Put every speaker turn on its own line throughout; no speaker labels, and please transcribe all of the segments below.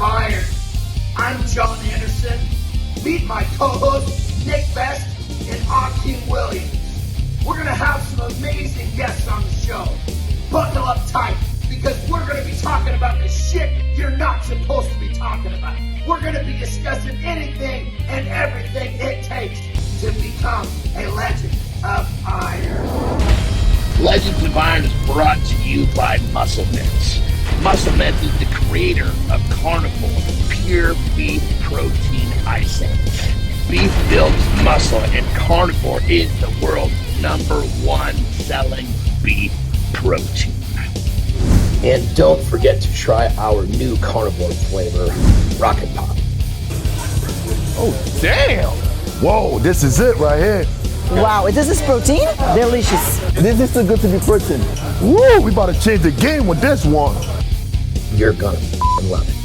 Iron. I'm John Anderson. Meet my co-hosts Nick Best and Akeem Williams. We're going to have some amazing guests on the show. Buckle up tight because we're going to be talking about the shit you're not supposed to be talking about. We're going to be discussing anything and everything it takes to become a Legend of Iron.
Legends of Iron is brought to you by Muscle Mints. Muscle Mints is the creator of Carnivore Pure Beef Protein Icing. Beef builds muscle, and Carnivore is the world's #1 selling beef protein. And don't forget to try our new Carnivore flavor, Rocket Pop.
Oh, damn! Whoa, this is it right here.
Wow, is this protein? Delicious.
This is too good to be protein. Woo, we about to change the game with this one.
You're gonna love it.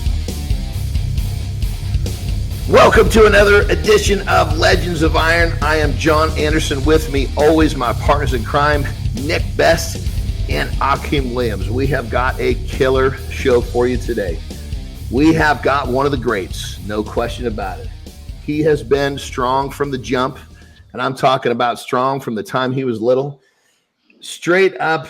Welcome to another edition of Legends of Iron. I am John Anderson. With me, always my partners in crime, Nick Best and Akeem Williams. We have got a killer show for you today. We have got one of the greats, no question about it. He has been strong from the jump, and I'm talking about strong from the time he was little. Straight up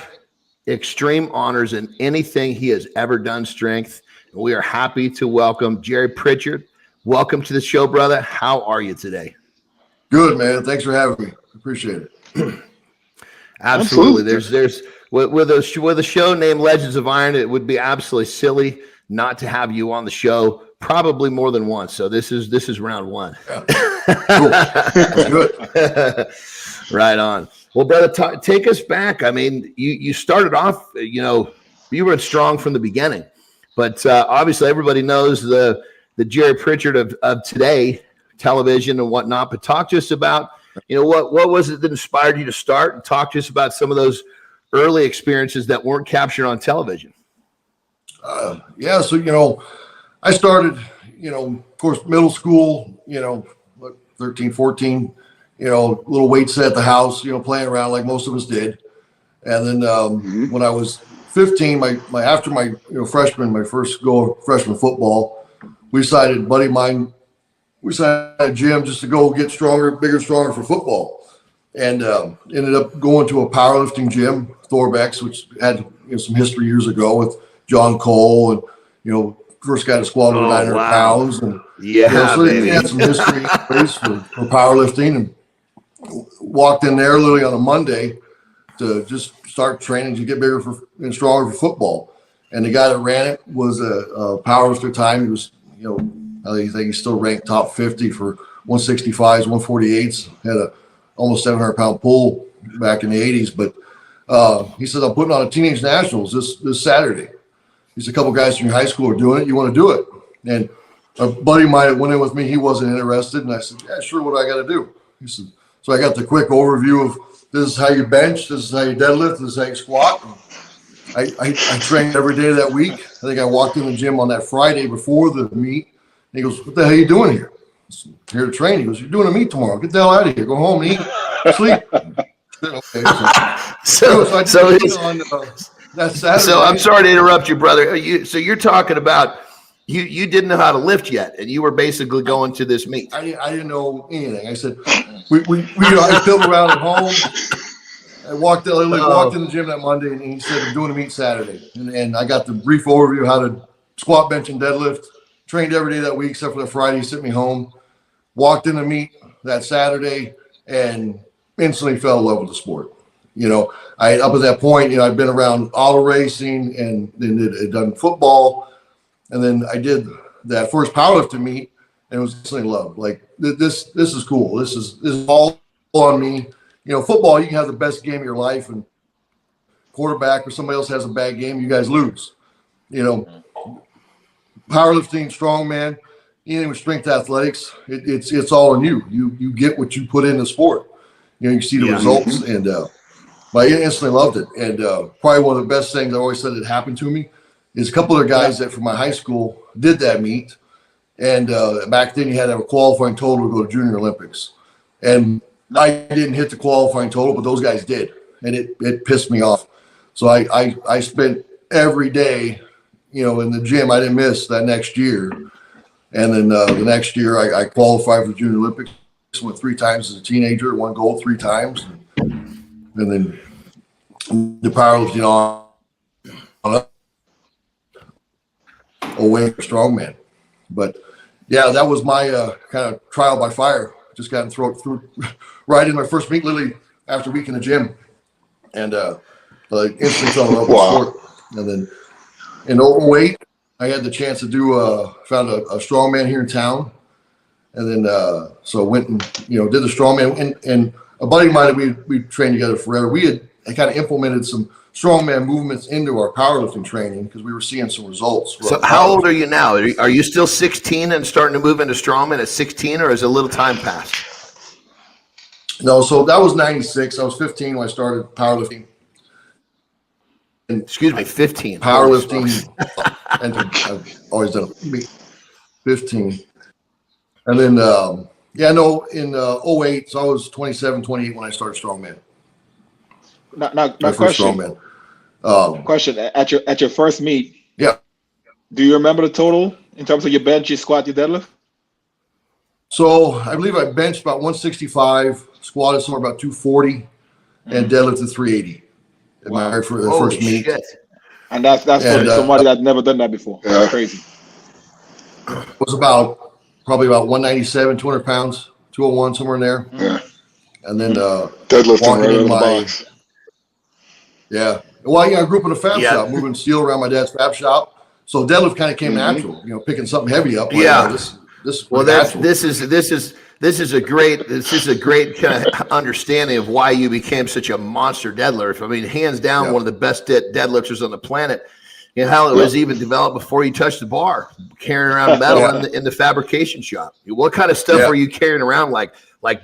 extreme honors in anything he has ever done strength. And we are happy to welcome Jerry Pritchett. Welcome to the show, brother. How are you today?
Good, man. Thanks for having me. Appreciate it.
Absolutely. There's with a show named Legends of Iron, it would be absolutely silly not to have you on the show, probably more than once. So this is round one.
Yeah. Cool. That's good.
Right on. Well, brother, take us back. I mean, you started off, you were strong from the beginning, but obviously everybody knows the Jerry Pritchett of today, television and whatnot. But talk to us about, what was it that inspired you to start, and talk to us about some of those early experiences that weren't captured on television.
So, I started, of course, middle school, 13, 14, little weight set at the house, playing around like most of us did. And then when I was 15, after my freshman, my first go of freshman football, we decided, buddy of mine, we decided at a gym just to go get stronger, bigger, stronger for football. And ended up going to a powerlifting gym, Thorbeck's, which had some history years ago with John Cole and, first guy to squat over 900 pounds. And so he had some history for powerlifting, and walked in there literally on a Monday to just start training to get bigger and stronger for football. And the guy that ran it was a powerlifter time. He was, I think he's still ranked top 50 for 165s, 148s, had a almost 700-pound pull back in the 80s. But he said, I'm putting on a teenage nationals this Saturday. He said, a couple guys from your high school are doing it. You want to do it? And a buddy of mine that went in with me, he wasn't interested. And I said, yeah, sure. What do I got to do? He said, so I got the quick overview of this is how you bench, this is how you deadlift, this is how you squat. I trained every day of that week. I think I walked in the gym on that Friday before the meet. And he goes, what the hell are you doing here? I said, here to train. He goes, you're doing a meet tomorrow. Get the hell out of here. Go home and eat. Sleep. Okay,
so I'm sorry to interrupt you, brother. So you're talking about you didn't know how to lift yet, and you were basically going to this meet.
I didn't know anything. I said I filled around at home. I walked in the gym that Monday, and he said, I'm doing a meet Saturday. And I got the brief overview of how to squat, bench, and deadlift. Trained every day that week except for the Friday. He sent me home. Walked in the meet that Saturday and instantly fell in love with the sport. Up at that point, I'd been around auto racing and then had done football. And then I did that first powerlifting meet and it was instantly love. Like this is cool. This is all on me. Football, you can have the best game of your life, and quarterback or somebody else has a bad game, you guys lose. Powerlifting, strongman, anything with strength athletics, it's all on you. You get what you put in the sport. You see the results, and I instantly loved it. And probably one of the best things I always said that happened to me is a couple of guys that from my high school did that meet. And back then you had to have a qualifying total to go to Junior Olympics. And I didn't hit the qualifying total, but those guys did. And it pissed me off. So I spent every day in the gym. I didn't miss that next year. And then the next year I qualified for the Junior Olympics, went 3 times as a teenager, won gold 3 times. And then the powerlifting on up away for Strongman. But yeah, that was my kind of trial by fire. Just got through right in my first meet, literally after a week in the gym, and instantly fell in love with sport. And then in 08, I had the chance to do found a Strongman here in town, and then so went and did the Strongman. And a buddy of mine, we trained together forever. We had kind of implemented some Strongman movements into our powerlifting training because we were seeing some results.
So how old are you now? Are you still 16 and starting to move into Strongman at 16, or has a little time passed?
No, so that was 96. I was 15 when I started powerlifting. And
excuse me, 15.
Powerlifting. And I've always done 15. And then, in 08, so I was 27, 28 when I started Strongman.
Now question. Question at your first meet.
Yeah.
Do you remember the total in terms of your bench, your squat, your deadlift?
So I believe I benched about 165, squatted somewhere about 240, and deadlifted 380 in my first meet.
Shit.
And that's for somebody that's never done that before. That's crazy.
It was probably about 197, 200 pounds, 201, somewhere in there.
Yeah.
And then
deadlifting right in the box.
Yeah. Well, I grew up in a fab shop, moving steel around my dad's fab shop. So deadlift kind of came natural, picking something heavy up.
This is a great kind of understanding of why you became such a monster deadlifter. I mean, hands down, one of the best deadlifters on the planet. And how it was even developed before you touched the bar, carrying around metal in the fabrication shop. What kind of stuff were you carrying around, like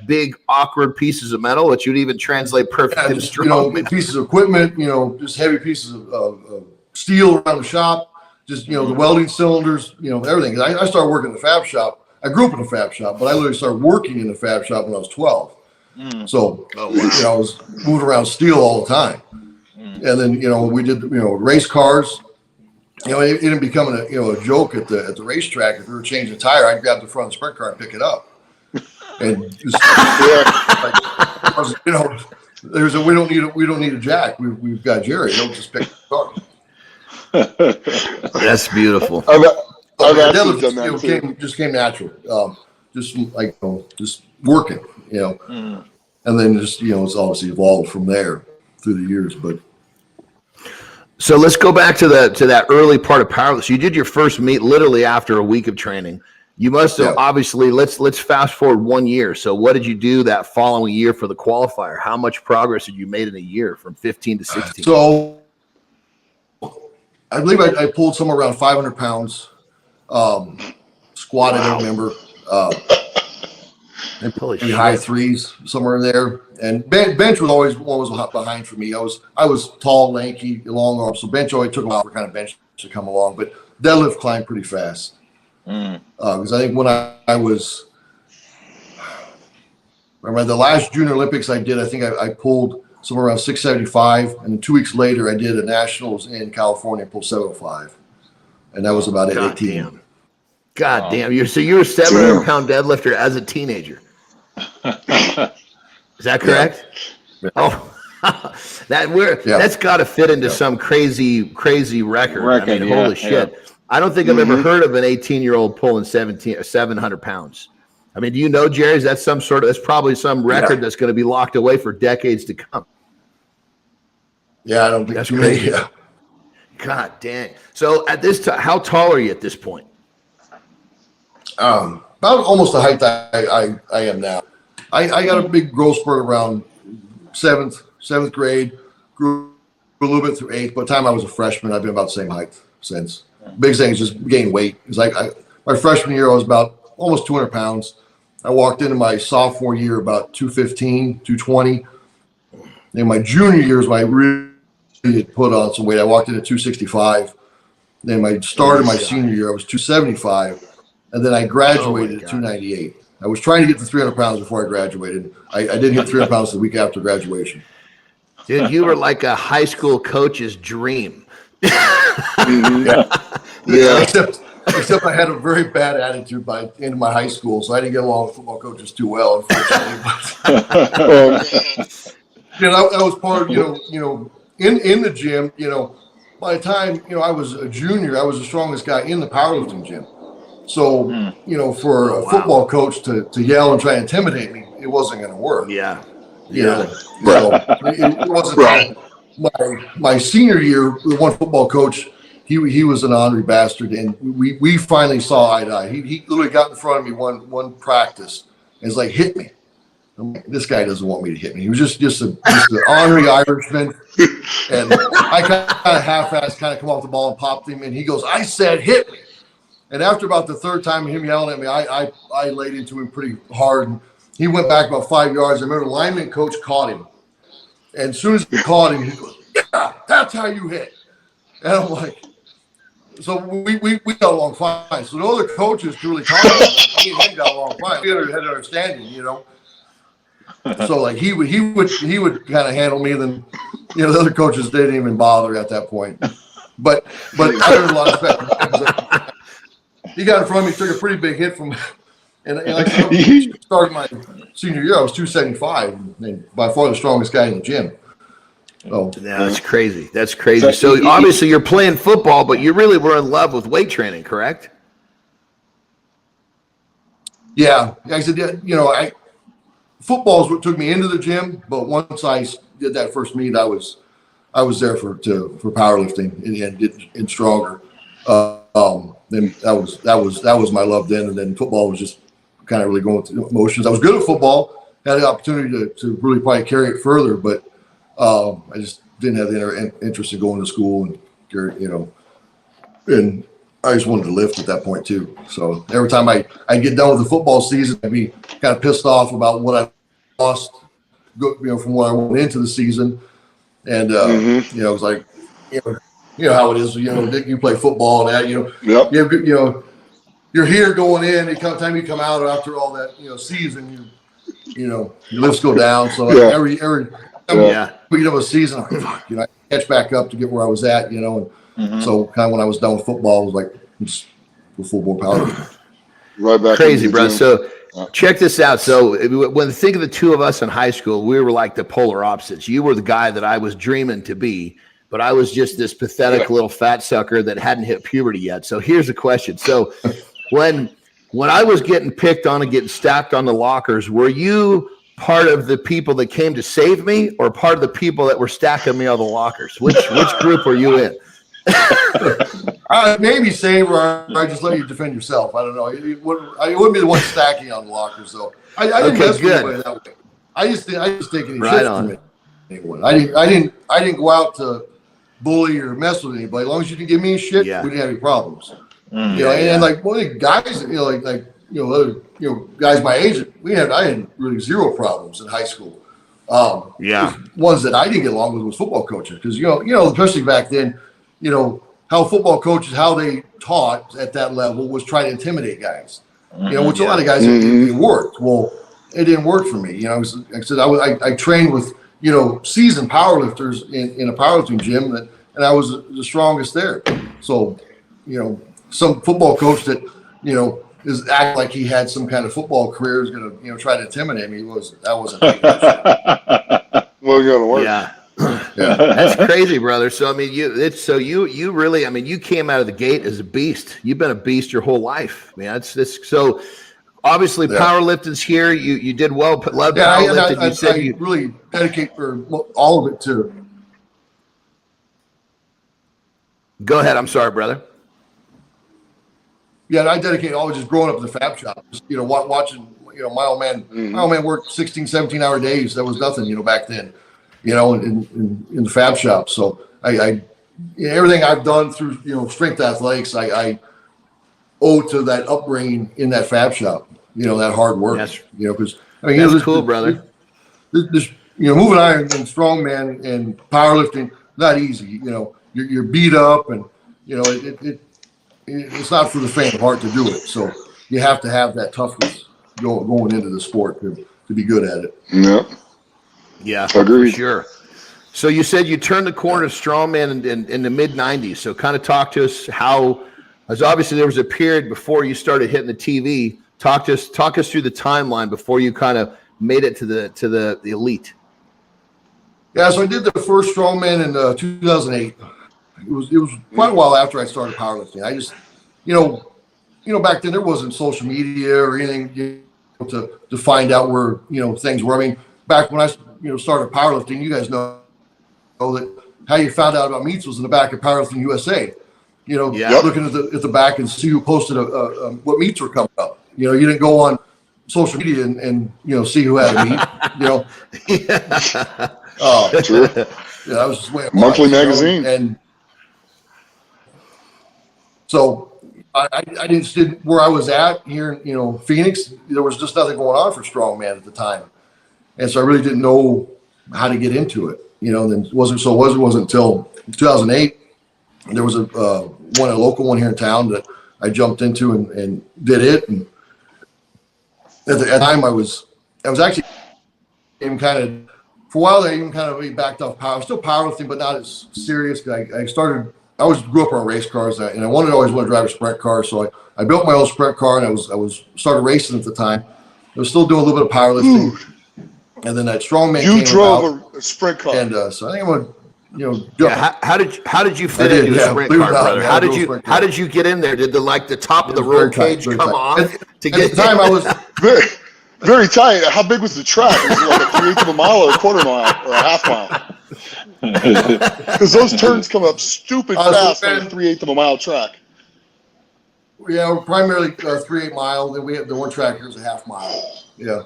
big awkward pieces of metal that you'd even translate perfectly to Strongman?
Pieces of equipment, just heavy pieces of steel around the shop, just the welding cylinders, everything. I started working in the fab shop. I grew up in a fab shop, but I literally started working in the fab shop when I was 12. So I was moving around steel all the time. And then we did race cars. It ended up becoming a joke at the racetrack. If we were changing a tire, I'd grab the front of the sprint car and pick it up. And just, we don't need a jack. We've got Jerry. Don't just pick the car.
That's beautiful.
I've actually done that too.
Just came natural. Just working. And then just it's obviously evolved from there through the years, but.
So let's go back to that early part of powerlifting. You did your first meet literally after a week of training. You must have obviously. Let's fast forward 1 year. So what did you do that following year for the qualifier? How much progress had you made in a year from 15 to 16?
So I believe I pulled somewhere around 500 pounds. Squat, I don't remember. Maybe high threes, somewhere in there. And bench was always one was behind for me. I was tall, lanky, long arms, so bench always took a while for kind of bench to come along. But deadlift climbed pretty fast. Because I think when I was, remember the last Junior Olympics I did, I think I pulled somewhere around 675, and then 2 weeks later I did a nationals in California and pulled 705, and that was about 18.
God damn! You were a 700-pound deadlifter as a teenager. Is that correct?
Yeah.
Oh, that's got to fit into some crazy record. I mean, holy shit! Yeah. I don't think I've ever heard of an 18-year-old pulling 700 pounds. I mean, do you know, Jerry? That's probably some record that's going to be locked away for decades to come.
Yeah, I don't think
that's crazy. Yeah. God dang! So at this time, how tall are you at this point?
About almost the height I am now. I got a big growth spurt around seventh grade. Grew a little bit through eighth. By the time I was a freshman, I've been about the same height since. Big thing is just gain weight. It's like my freshman year, I was about almost 200 pounds. I walked into my sophomore year about 215, 220. In my junior year is when I really put on some weight. I walked in at 265. Then I started my senior year, I was 275. And then I graduated at 298. I was trying to get to 300 pounds before I graduated. I didn't hit 300 pounds the week after graduation.
Dude, you were like a high school coach's dream
Yeah.
Except I had a very bad attitude by the end of my high school, so I didn't get along with football coaches too well, unfortunately. But that was part of in the gym. By the time I was a junior, I was the strongest guy in the powerlifting gym. So for a football coach to yell and try to intimidate me, it wasn't going to work.
Yeah.
So it wasn't my senior year. The one football coach, he was an ornery bastard, and we finally saw eye to eye. He literally got in front of me one practice and was like, hit me. I'm like, this guy doesn't want me to hit me. He was just an ornery Irishman, and I kind of half-assed come off the ball and popped him, and he goes, I said hit me. And after about the third time of him yelling at me, I laid into him pretty hard. And he went back about 5 yards. I remember the lineman coach caught him. And as soon as he caught him, he goes, yeah, that's how you hit. And I'm like, so we got along fine. So the other coaches could really talk about it. Me and him got along fine. We had an understanding, So like he would kind of handle me. Then the other coaches didn't even bother at that point. But I learned a lot of respect. He got in front of me, took a pretty big hit from me. And like I started my senior year, I was 275, and by far the strongest guy in the gym. So
that's crazy. That's crazy. So obviously you're playing football, but you really were in love with weight training, correct?
Yeah. I said, football is what took me into the gym, but once I did that first meet, I was there for powerlifting and stronger. Then that was my love then, and then football was just kind of really going through motions. I was good at football, had the opportunity to really probably carry it further, but I just didn't have the interest in going to school and and I just wanted to lift at that point too. So every time I get done with the football season, I'd be kind of pissed off about what I lost, from what I went into the season, and it was like, how it is. You play football and that.
Yep.
You're here going in. The time you come out after all that season, your lifts go down. So every beginning of a season, I'm like, fuck, I catch back up to get where I was at. And so kind of when I was done with football, I was like, just full bore power.
Right back.
Crazy, bro. So check this out. So when think of the two of us in high school, we were like the polar opposites. You were the guy that I was dreaming to be, but I was just this pathetic little fat sucker that hadn't hit puberty yet. So here's the question. So when I was getting picked on and getting stacked on the lockers, were you part of the people that came to save me, or part of the people that were stacking me on the lockers? Which group were you in?
Maybe save, or I just let you defend yourself. I don't know. I wouldn't be the one stacking on the lockers, though. I didn't mess with anybody that way. I just take any shit from anyone. I didn't go out to bully or mess with anybody. As long as you didn't give me shit, we didn't have any problems. And like one of the guys, other guys my age, I had really zero problems in high school. Ones that I didn't get along with was football coaches, because especially back then, how football coaches, how they taught at that level was trying to intimidate guys. Which a lot of guys it worked. Well, it didn't work for me. Like I said, I trained with seasoned powerlifters in a powerlifting gym, and I was the strongest there. So some football coach that is acting like he had some kind of football career is going to try to intimidate me. That wasn't
well, you're gonna work.
Yeah, that's crazy, brother. So I mean, you really, I mean, you came out of the gate as a beast. You've been a beast your whole life, man. So obviously powerlifting's here. You did well. Love powerlifting.
I really dedicate for all of it to.
Go ahead. I'm sorry, brother.
Yeah, I dedicate always just growing up in the fab shop. Just, watching, my old man worked 16, 17-hour days. That was nothing, back then, in the fab shop. So I everything I've done through, strength athletics, I owe to that upbringing in that fab shop, that hard work, because
that's cool, brother.
This, moving iron and strongman and powerlifting, not easy. You're beat up, and it's not for the faint of heart to do it. So you have to have that toughness going into the sport to be good at it.
Yeah.
Yeah,
agreed.
For sure. So you said you turned the corner to strongman in the mid '90s. So kind of talk to us how, as obviously there was a period before you started hitting the TV. Talk us through the timeline before you kind of made it to the elite.
Yeah, so I did the first strongman in 2008. It was quite a while after I started powerlifting. I just, back then there wasn't social media or anything to find out where things were. I mean, back when I started powerlifting, you guys know that how you found out about meets was in the back of Powerlifting USA. Looking at the back and see who posted what meets were coming up. You didn't go on social media and see who had a meet.
True.
Yeah, that was just the way it
Monthly
was,
magazine.
And so I just didn't where I was at here in Phoenix. There was just nothing going on for strongman at the time, and so I really didn't know how to get into it. Then it wasn't until 2008 there was a local one here in town that I jumped into and did it. And at the time I was actually even kind of for a while I even kind of backed off power. I was still powerlifting, but not as serious. I grew up on race cars, and I always wanted to drive a sprint car. So I built my own sprint car, and I started racing at the time. I was still doing a little bit of powerlifting. Ooh. And then that strongman
you
came
drove
about,
a sprint car,
and so I think I'm gonna
how did you fit into a sprint car, brother? How did you get in there? Did the top of the roll cage come off to get?
At the time, I was
very, very tight. How big was the track? Was it like a 3/8 of a mile or a quarter mile or a half mile? Because those turns come up stupid fast on a 3/8 of a mile track.
Yeah, we're primarily 3/8 mile. Then we have the one track here's a half mile. Yeah.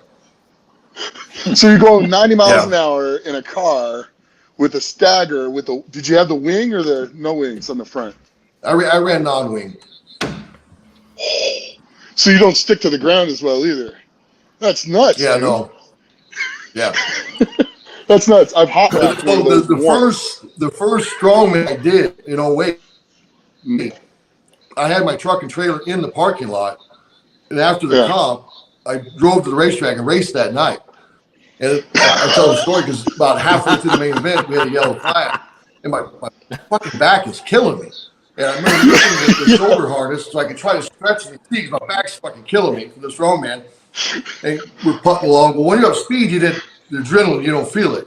So you're going 90 miles an hour in a car with a stagger. Did you have the wing or the no wings on the front?
I ran non-wing.
So you don't stick to the ground as well either. That's nuts.
Yeah,
dude.
no. Yeah.
That's nuts. I've hot lapped
So the first strongman I did in 08, I had my truck and trailer in the parking lot, and after the comp, I drove to the racetrack and raced that night. And I tell the story because about halfway through the main event, we had a yellow flag, and my fucking back is killing me. And I remember using the shoulder harness so I could try to stretch and see because my back's fucking killing me from this strongman. And we're putting along. Well, when you have speed, the adrenaline, you don't feel it,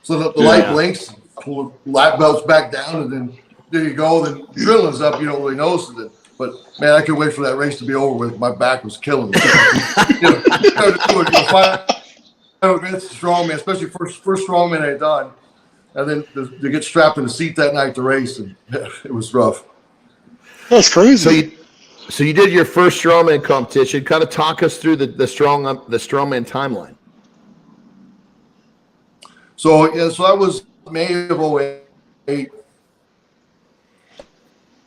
So the light blinks, pull the lap belts back down, and then there you go. Then adrenaline's up, you don't really notice it. But man, I couldn't wait for that race to be over with. My back was killing me. It's strongman, especially first strongman I had done, and then to get strapped in the seat that night to race, and it was rough.
That's crazy.
So you did your first strongman competition. Kind of talk us through the strongman timeline.
So that was May of 08.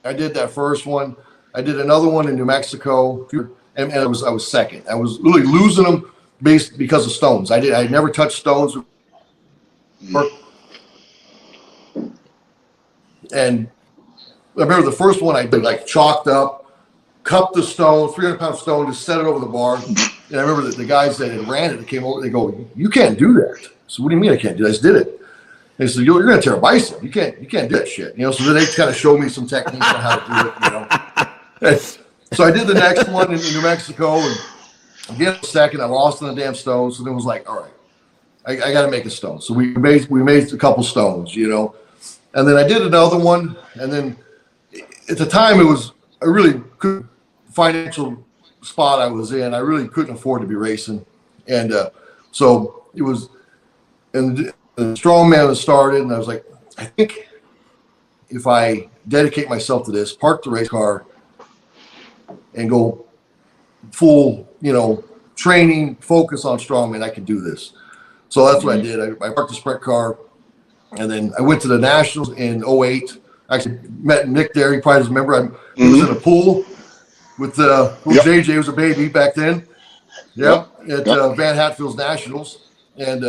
I did that first one. I did another one in New Mexico, and I was second. I was really losing them because of stones. I never touched stones. And I remember the first one I did chalked up, cupped the stone, 300-pound stone, just set it over the bar. And I remember that the guys that had ran it came over. They go, "You can't do that." So what do you mean I can't do that? I just did it. They said, "You're going to tear a bicep. You can't do that shit." So then they kind of showed me some techniques on how to do it. And so I did the next one in New Mexico, and again second. I lost on the damn stone. So then it was like, all right, I got to make a stone. So we made a couple stones, and then I did another one. And then at the time I really couldn't, financial spot I was in, I really couldn't afford to be racing. And so it was, and the strongman was started, and I was like, I think if I dedicate myself to this, park the race car, and go full, training, focus on strongman, I can do this. So that's what I did. I parked the sprint car, and then I went to the Nationals in 08. I actually met Nick there. He probably doesn't remember. He was in a pool with JJ was a baby back then. At Van Hatfield's Nationals. And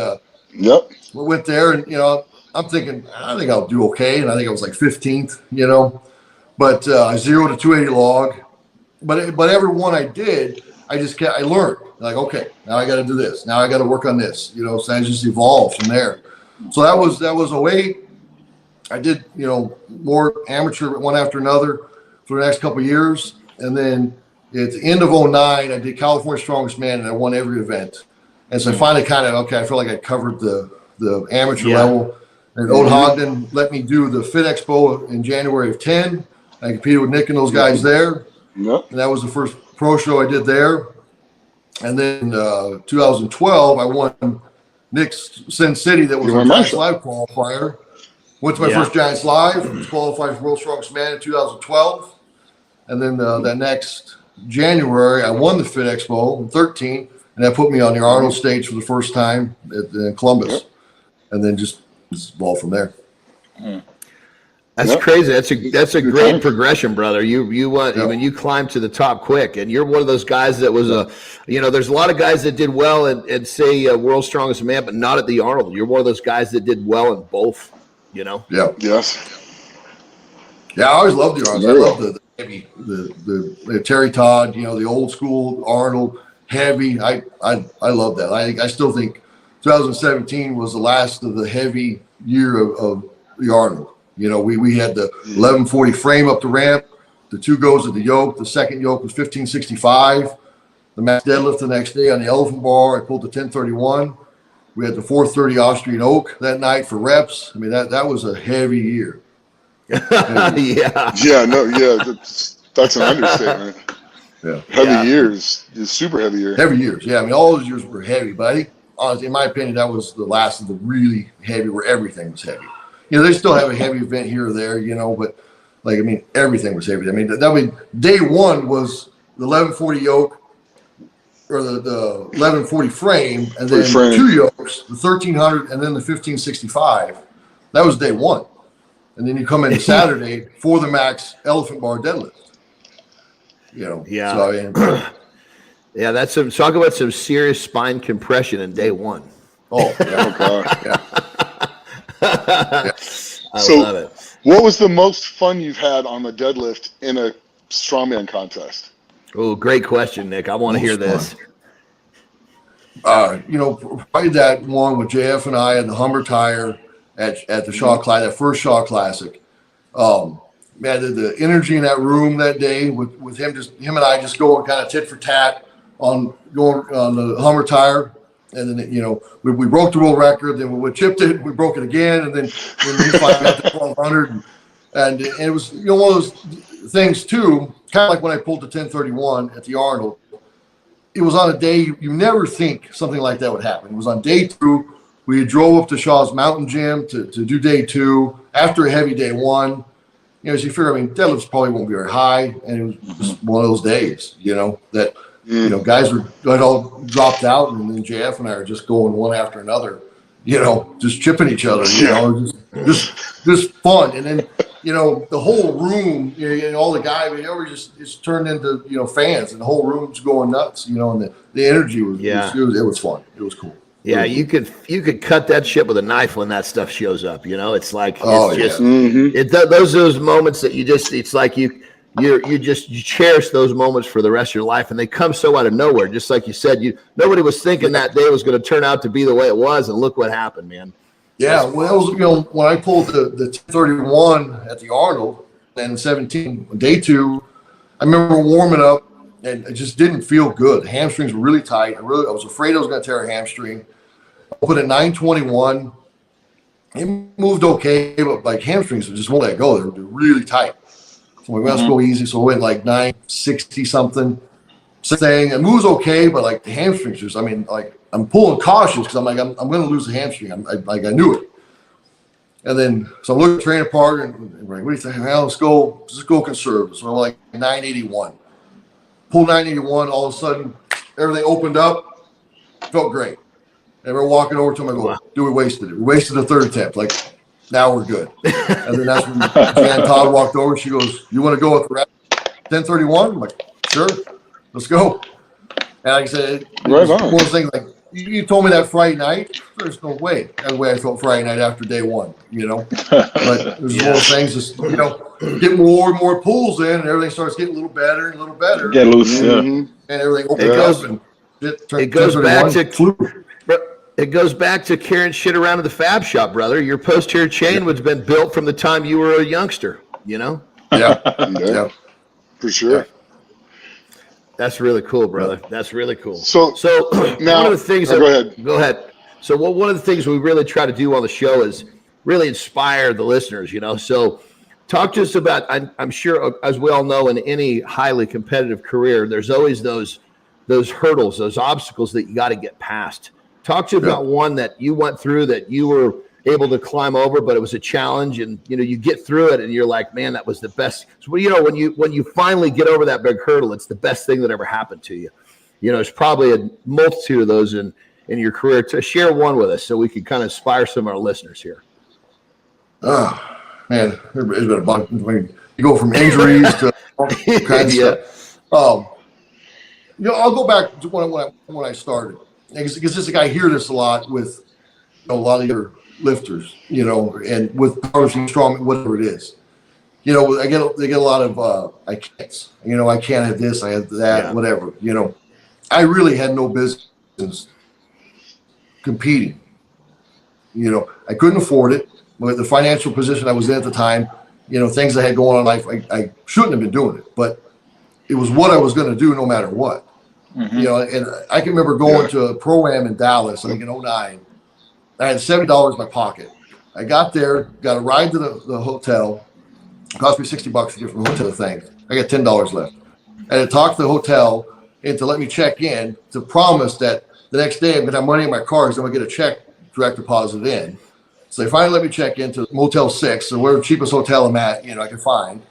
we went there, and, I'm thinking, I think I'll do okay. And I think I was like 15th, but I zeroed a 280 log. But every one I did, I learned. Like, okay, now I got to do this. Now I got to work on this. So I just evolved from there. So that was 08. I did, more amateur one after another for the next couple of years. And then at the end of 09, I did California Strongest Man, and I won every event. And so I finally I feel like I covered the amateur level. And Old Ogden let me do the Fit Expo in January of 10. I competed with Nick and those guys there.
Yep.
And that was the first pro show I did there. And then 2012, I won Nick's Sin City. That was a Giants Live qualifier. Went to my first Giants Live. Was qualified for World's Strongest Man in 2012. And then that next January, I won the Fit Expo in 13. And that put me on the Arnold stage for the first time in Columbus. Yep. And then just evolved from there.
That's crazy. That's a great progression, brother. You when you climbed to the top quick, and you're one of those guys that was there's a lot of guys that did well and say World's Strongest Man, but not at the Arnold. You're one of those guys that did well in both. Yeah.
Yes.
Yeah, I always loved the Arnold. I love the heavy, the Terry Todd. The old school Arnold heavy. I love that. I still think 2017 was the last of the heavy year of the Arnold. We had the 1140 frame up the ramp, the 2 goes at the yoke. The second yoke was 1565. The max deadlift the next day on the elephant bar, I pulled the 1031. We had the 430 Austrian oak that night for reps. I mean, that was a heavy year.
Yeah, that's an understatement. Heavy years, just super heavy year.
Heavy years, yeah. I mean, all those years were heavy, but I think, honestly, in my opinion, that was the last of the really heavy, where everything was heavy. They still have a heavy event here or there, but everything was heavy. I mean, day one was the 1140 yoke, or the 1140 frame, and then 2 yokes, the 1300, and then the 1565. That was day one. And then you come in Saturday for the max elephant bar deadlift. So,
that's talk about some serious spine compression in day one.
Oh, yeah.
I love it. What was the most fun you've had on the deadlift in a strongman contest?
Oh, great question, Nick. I want to hear this.
Probably that one with JF and I at the Hummer Tire at the Shaw Classic, that first Shaw Classic. Man, the energy in that room that day with him and I just going kind of tit for tat on the Hummer Tire. And then, we broke the world record, then we chipped it, we broke it again, and then we finally got to 1200. And it was, one of those things too, kind of like when I pulled the 1031 at the Arnold. It was on a day you never think something like that would happen. It was on day 2. We drove up to Shaw's Mountain Gym to do day 2 after a heavy day 1. As you figure, deadlifts probably won't be very high, and it was just one of those days, that. Guys had all dropped out, and then JF and I are just going one after another, just chipping each other, just fun. And then, the whole room, all the guys, just turned into, fans, and the whole room's going nuts, and the energy was, it was fun. It was cool.
Yeah, you could cut that shit with a knife when that stuff shows up. It's like those moments that it's like you cherish those moments for the rest of your life, and they come so out of nowhere. Just like you said, nobody was thinking that day was going to turn out to be the way it was, and look what happened, man.
Yeah, when I pulled the 31 at the Arnold and 17 day 2, I remember warming up, and it just didn't feel good. The hamstrings were really tight. I was afraid I was going to tear a hamstring. I put it 921. It moved okay, but hamstrings just won't let go. They're really tight. So we went to go easy, so we went 960 something. Saying it moves okay, but the hamstrings just, I'm pulling cautious because I'm going to lose the hamstring. I knew it. And then, so I'm looking at the training partner and what do you think? Well, let's go conservative. So I'm 981. Pull 981, all of a sudden, everything opened up. Felt great. And we're walking over to him and I go, dude, we wasted it. We wasted the third attempt. Now we're good. And then that's when Jan Todd walked over. She goes, you want to go with the rep 1031? I'm like, sure, let's go. And like I said, one of those things, you told me that Friday night. There's no way. That's the way I felt Friday night after day 1, But there's one of those things, just, get more and more pulls in, and everything starts getting a little better and a little better.
Get loose,
and everything opens up. And
it goes back to it goes back to carrying shit around in the fab shop, brother. Your posterior chain was been built from the time you were a youngster, you know?
Yeah.
Yeah, for sure.
That's really cool, brother. That's really cool.
So now,
one of the things
go ahead.
Go ahead. So one of the things we really try to do on the show is really inspire the listeners, you know? So talk to us about, I'm sure, as we all know, in any highly competitive career, there's always those hurdles, those obstacles that you got to get past. Talk to you about one that you went through that you were able to climb over, but it was a challenge, and you know you get through it, and you're like, man, that was the best. So you know when you finally get over that big hurdle, it's the best thing that ever happened to you. You know, there's probably a multitude of those in your career. To share one with us, so we can kind of inspire some of our listeners here.
Oh man, it's been a bunch. I mean, you go from injuries to all kinds of stuff. You know, I'll go back to when I started, because this I hear this a lot with a lot of your lifters, you know, and with powerlifting, strongman, whatever it is. You know, they get a lot of I can't. You know, I can't have this, I have that, whatever. You know, I really had no business competing. You know, I couldn't afford it. With the financial position I was in at the time, you know, things I had going on in life, I shouldn't have been doing it, but it was what I was going to do no matter what. Mm-hmm. You know, and I can remember going to a pro-am in Dallas, like in 2009. I had $70 in my pocket. I got there, got a ride to the hotel. It cost me $60 to get from the hotel to things. I got $10 left. I had to talk to the hotel and to let me check in, to promise that the next day I'm going to have money in my car because I'm going to get a check direct deposit in. So they finally let me check into Motel 6, so where the cheapest hotel I'm at, you know, I can find.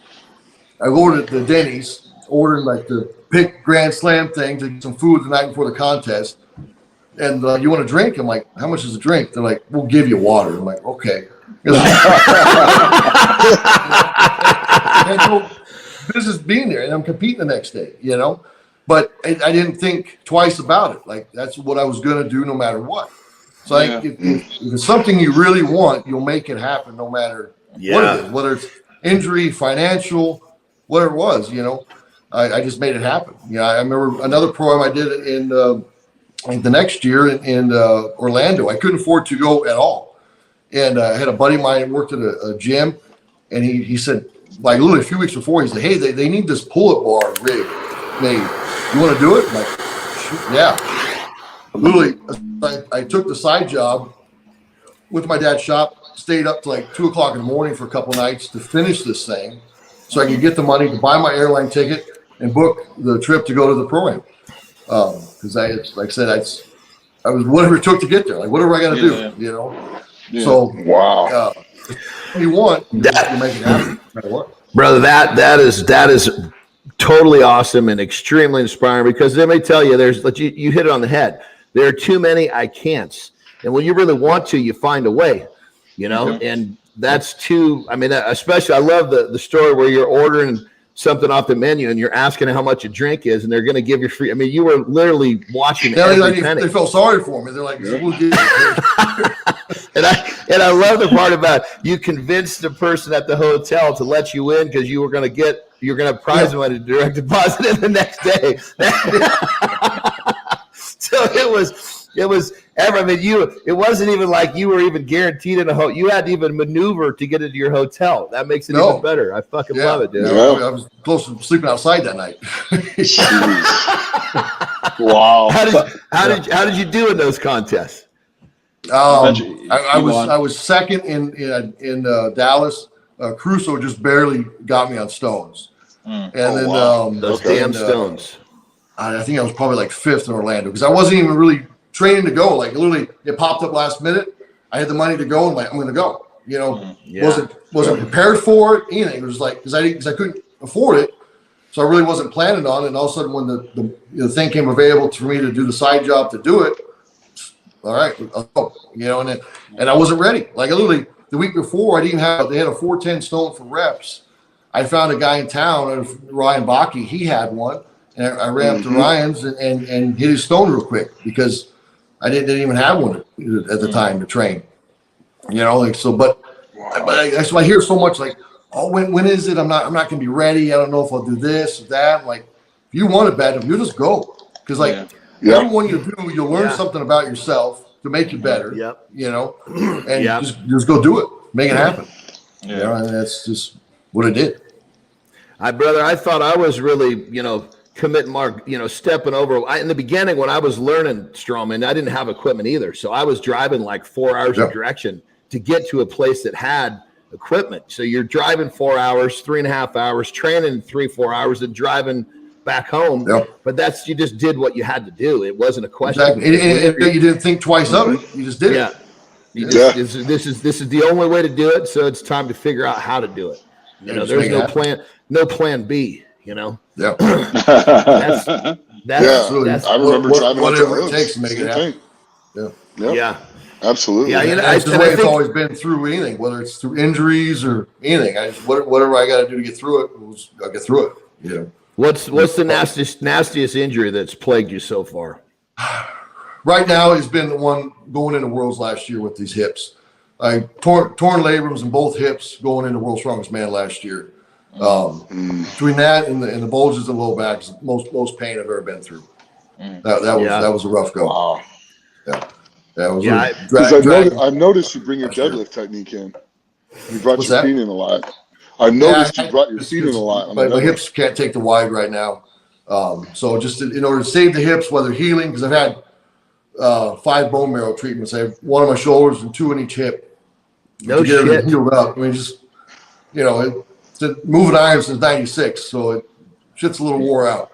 I ordered the Denny's, ordered like the pick Grand Slam thing to get some food the night before the contest. And you want a drink? I'm like, how much is a drink? They're like, we'll give you water. I'm like, okay. I had no business being there, and I'm competing the next day, you know. But I didn't think twice about it. Like, that's what I was going to do no matter what. So if it's something you really want, you'll make it happen no matter what it is, whether it's injury, financial, whatever it was, you know. I just made it happen. You know, I remember another program I did in the next year in Orlando. I couldn't afford to go at all. And I had a buddy of mine who worked at a gym, and he said, like literally a few weeks before, he said, hey, they need this pull-up bar rig made. You want to do it? I'm like, shoot, yeah. Literally, I took the side job with my dad's shop, stayed up to like 2 o'clock in the morning for a couple nights to finish this thing so I could get the money to buy my airline ticket and book the trip to go to the program. Because I was whatever it took to get there, like whatever I got to do, you know. Yeah. So
wow,
if you want, you make it happen, no matter what.
Brother, that is totally awesome and extremely inspiring, because let me tell you, you hit it on the head. There are too many I can'ts, and when you really want to, you find a way, you know. And that's too. I mean, especially I love the story where you're ordering something off the menu and you're asking how much a drink is, and they're going to give you free. I mean, you were literally watching every penny.
They felt sorry for me. They're like, we'll give you
and I love the part about you convinced the person at the hotel to let you in because you're going to prize money to direct deposit in the next day. So it was it wasn't even like you were even guaranteed in a hotel. You had to even maneuver to get into your hotel. That makes it even better. I fucking love it, dude.
I was close to sleeping outside that night.
Wow.
How did you do in those contests?
I was second in Dallas. Crusoe just barely got me on stones. And then
those damn stones.
I think I was probably like fifth in Orlando because I wasn't even really training to go. Like literally, it popped up last minute. I had the money to go, and like I'm going to go. You know, wasn't prepared for it. Anything. It was like because I couldn't afford it, so I really wasn't planning on it. And all of a sudden, when the thing came available for me to do the side job to do it, all right, I'll go. You know, and I wasn't ready. Like literally the week before, they had a 410 stone for reps. I found a guy in town, Ryan Bakke. He had one. And I ran up to Ryan's and hit his stone real quick because I didn't even have one at the time to train. You know, like so. But I hear so much like, oh, when is it? I'm not going to be ready. I don't know if I'll do this or that. Like, if you want it bad, you just go because everyone you do, you'll learn something about yourself. to make you better.
Yep.
You know, and just go do it, make it happen.
Yeah.
You know, and that's just what it did.
Brother, I thought I was really, committing mark, stepping over. In the beginning, when I was learning strongman, I didn't have equipment either. So I was driving like 4 hours of direction to get to a place that had equipment. So you're driving 4 hours, 3.5 hours, training 3-4 hours, and driving back home. But you just did what you had to do. It wasn't a question.
Exactly. And you didn't think twice of it. You just did it.
This is the only way to do it. So it's time to figure out how to do it. There's no plan B.
Yeah.
That's
I remember driving
whatever it takes to make it happen.
Yeah. Absolutely.
Yeah,
that's the way it's always been through anything, whether it's through injuries or anything. Whatever I got to do to get through it, I'll get through it.
What's the nastiest injury that's plagued you so far?
Right now has been the one going into Worlds last year with these hips. I torn labrums in both hips going into World's Strongest Man last year. Between that and the bulges in the low back is most pain I've ever been through. That was a rough go.
Wow.
I've
noticed you bring your deadlift technique in. You brought your feet in a lot. I've noticed you brought your feet in a lot.
My hips can't take the wide right now. So just in order to save the hips, whether healing, because I've had 5 bone marrow treatments. I have 1 on my shoulders and 2 in each hip.
No
shit.
Get
healed up. I mean, just moving iron since '96, so shit's a little wore out.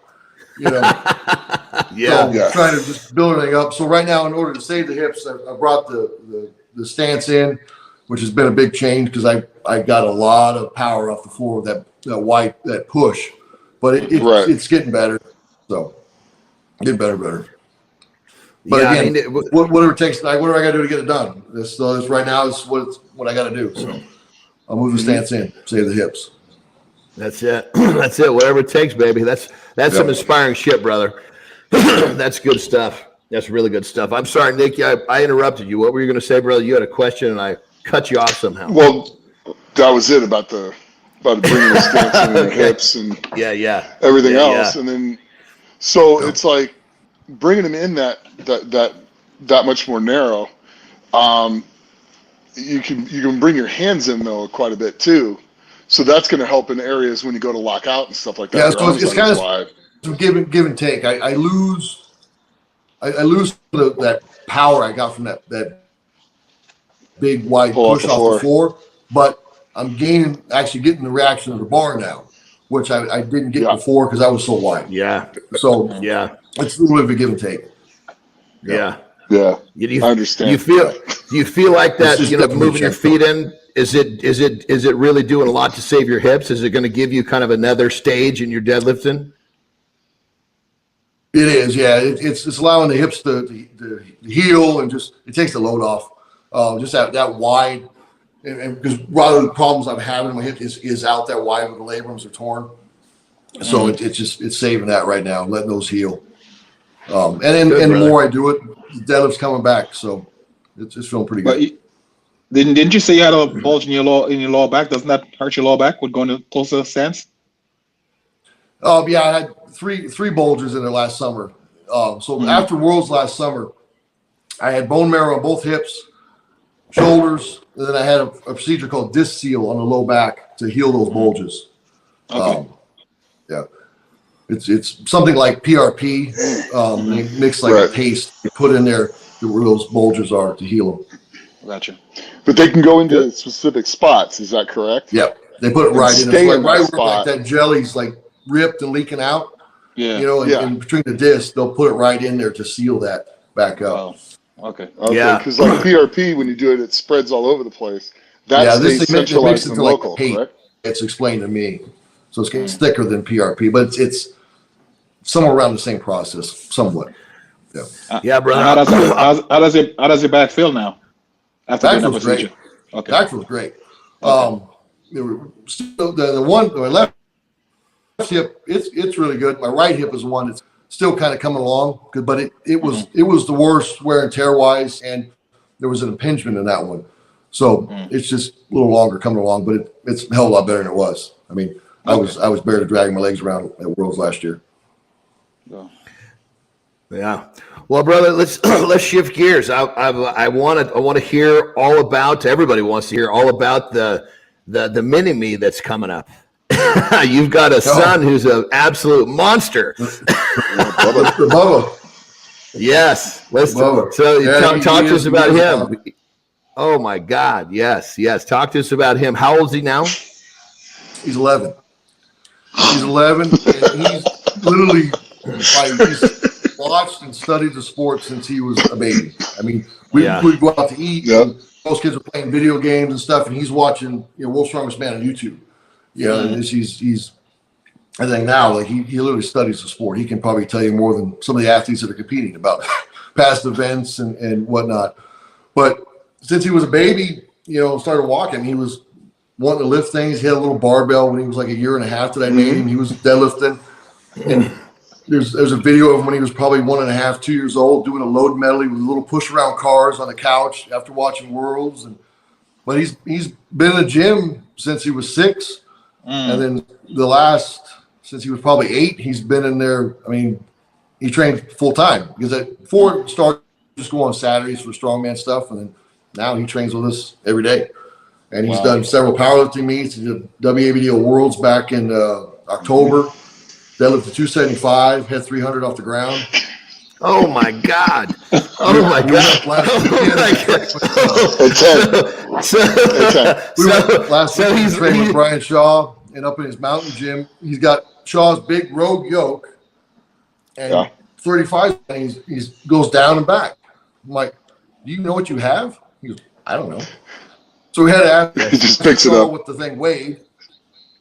So trying to just build everything up. So right now, in order to save the hips, I brought the stance in, which has been a big change because I got a lot of power off the floor with that push, but it's getting better. So getting better. But again, whatever it takes, whatever I got to do to get it done. This right now is what I got to do. So I'll move the stance in, save the hips.
That's it. That's it. Whatever it takes, baby. That's some inspiring shit, brother. That's good stuff. That's really good stuff. I'm sorry, Nick. I interrupted you. What were you going to say, brother? You had a question, and I cut you off somehow.
Well, that was it about bringing the stance in the hips and everything else, and then it's like bringing them in that much more narrow. You can bring your hands in though quite a bit too. So that's going to help in areas when you go to lock out and stuff like that.
Yeah, so it's kind of some give and take. I lose that power I got from that big wide push off the floor, but I'm getting the reaction of the bar now, which I didn't get before because I was so wide. So it's a little bit of a give and take.
I understand.
You feel like that? Moving your feet in. Is it really doing a lot to save your hips? Is it going to give you kind of another stage in your deadlifting?
It is, yeah. It's allowing the hips to heal and just it takes the load off. Just that wide, and because a lot of the problems I'm having in my hip is out that wide when the labrums are torn. So it's saving that right now, letting those heal. And the more I do it, the deadlift's coming back, so it's feeling pretty good.
Didn't you say you had a bulge in your lower back? Doesn't that hurt your lower back with going to closer stance?
I had three bulges in it last summer. After Worlds last summer, I had bone marrow on both hips, shoulders, and then I had a procedure called disc seal on the low back to heal those bulges. It's something like PRP. They mix a paste, you put in there where those bulges are to heal them.
Gotcha.
But they can go into specific spots. Is that correct?
Yeah, they put it right in. It's right where that jelly's ripped and leaking out. In between the discs, they'll put it right in there to seal that back up.
Oh, okay.
Because PRP, when you do it, it spreads all over the place. That stays centralized and local, correct?
It's explained to me. So it's thicker than PRP, but it's somewhere around the same process, somewhat.
Brother.
How does your back feel now? After
back feels great. Okay. Back feels great. My left hip, it's really good. My right hip is one that's still kind of coming along, but it was the worst wear and tear wise, and there was an impingement in that one. So it's just a little longer coming along, but it's a hell of a lot better than it was. I mean, I was barely dragging my legs around at Worlds last year.
Yeah. Well, brother, let's shift gears. I want to hear all about. Everybody wants to hear all about the mini me that's coming up. You've got a son who's an absolute monster.
Bubba.
Yes. Let's talk to us about him. Oh my God. Yes. Talk to us about him. How old is he now?
He's 11. He's 11, and he's literally he's watched and studied the sport since he was a baby. I mean, we'd go out to eat. And most kids are playing video games and stuff, and he's watching, World's Strongest Man on YouTube. And he's I think now, like he literally studies the sport. He can probably tell you more than some of the athletes that are competing about past events and whatnot. But since he was a baby, started walking, he was wanting to lift things. He had a little barbell when he was like a year and a half that I made him. He was deadlifting. And there's a video of him when he was probably 1.5, 2 years old, doing a load medley with little push around cars on the couch after watching Worlds. But he's been in the gym since he was 6. And then since he was probably 8, he's been in there. I mean, he trained full time because before it started, just go on Saturdays for strongman stuff. And then now he trains with us every day. And he's done several powerlifting meets. He did WABDO Worlds back in October. Deadlifted 275, had 300 off the ground.
Oh my God! Oh my God!
Last week he trained with Brian Shaw and up in his mountain gym. He's got Shaw's big Rogue yoke and 35. And he goes down and back. I'm like, do you know what you have? He goes, I don't know. So we had to ask him.
He just picks it up.
What the thing weighed.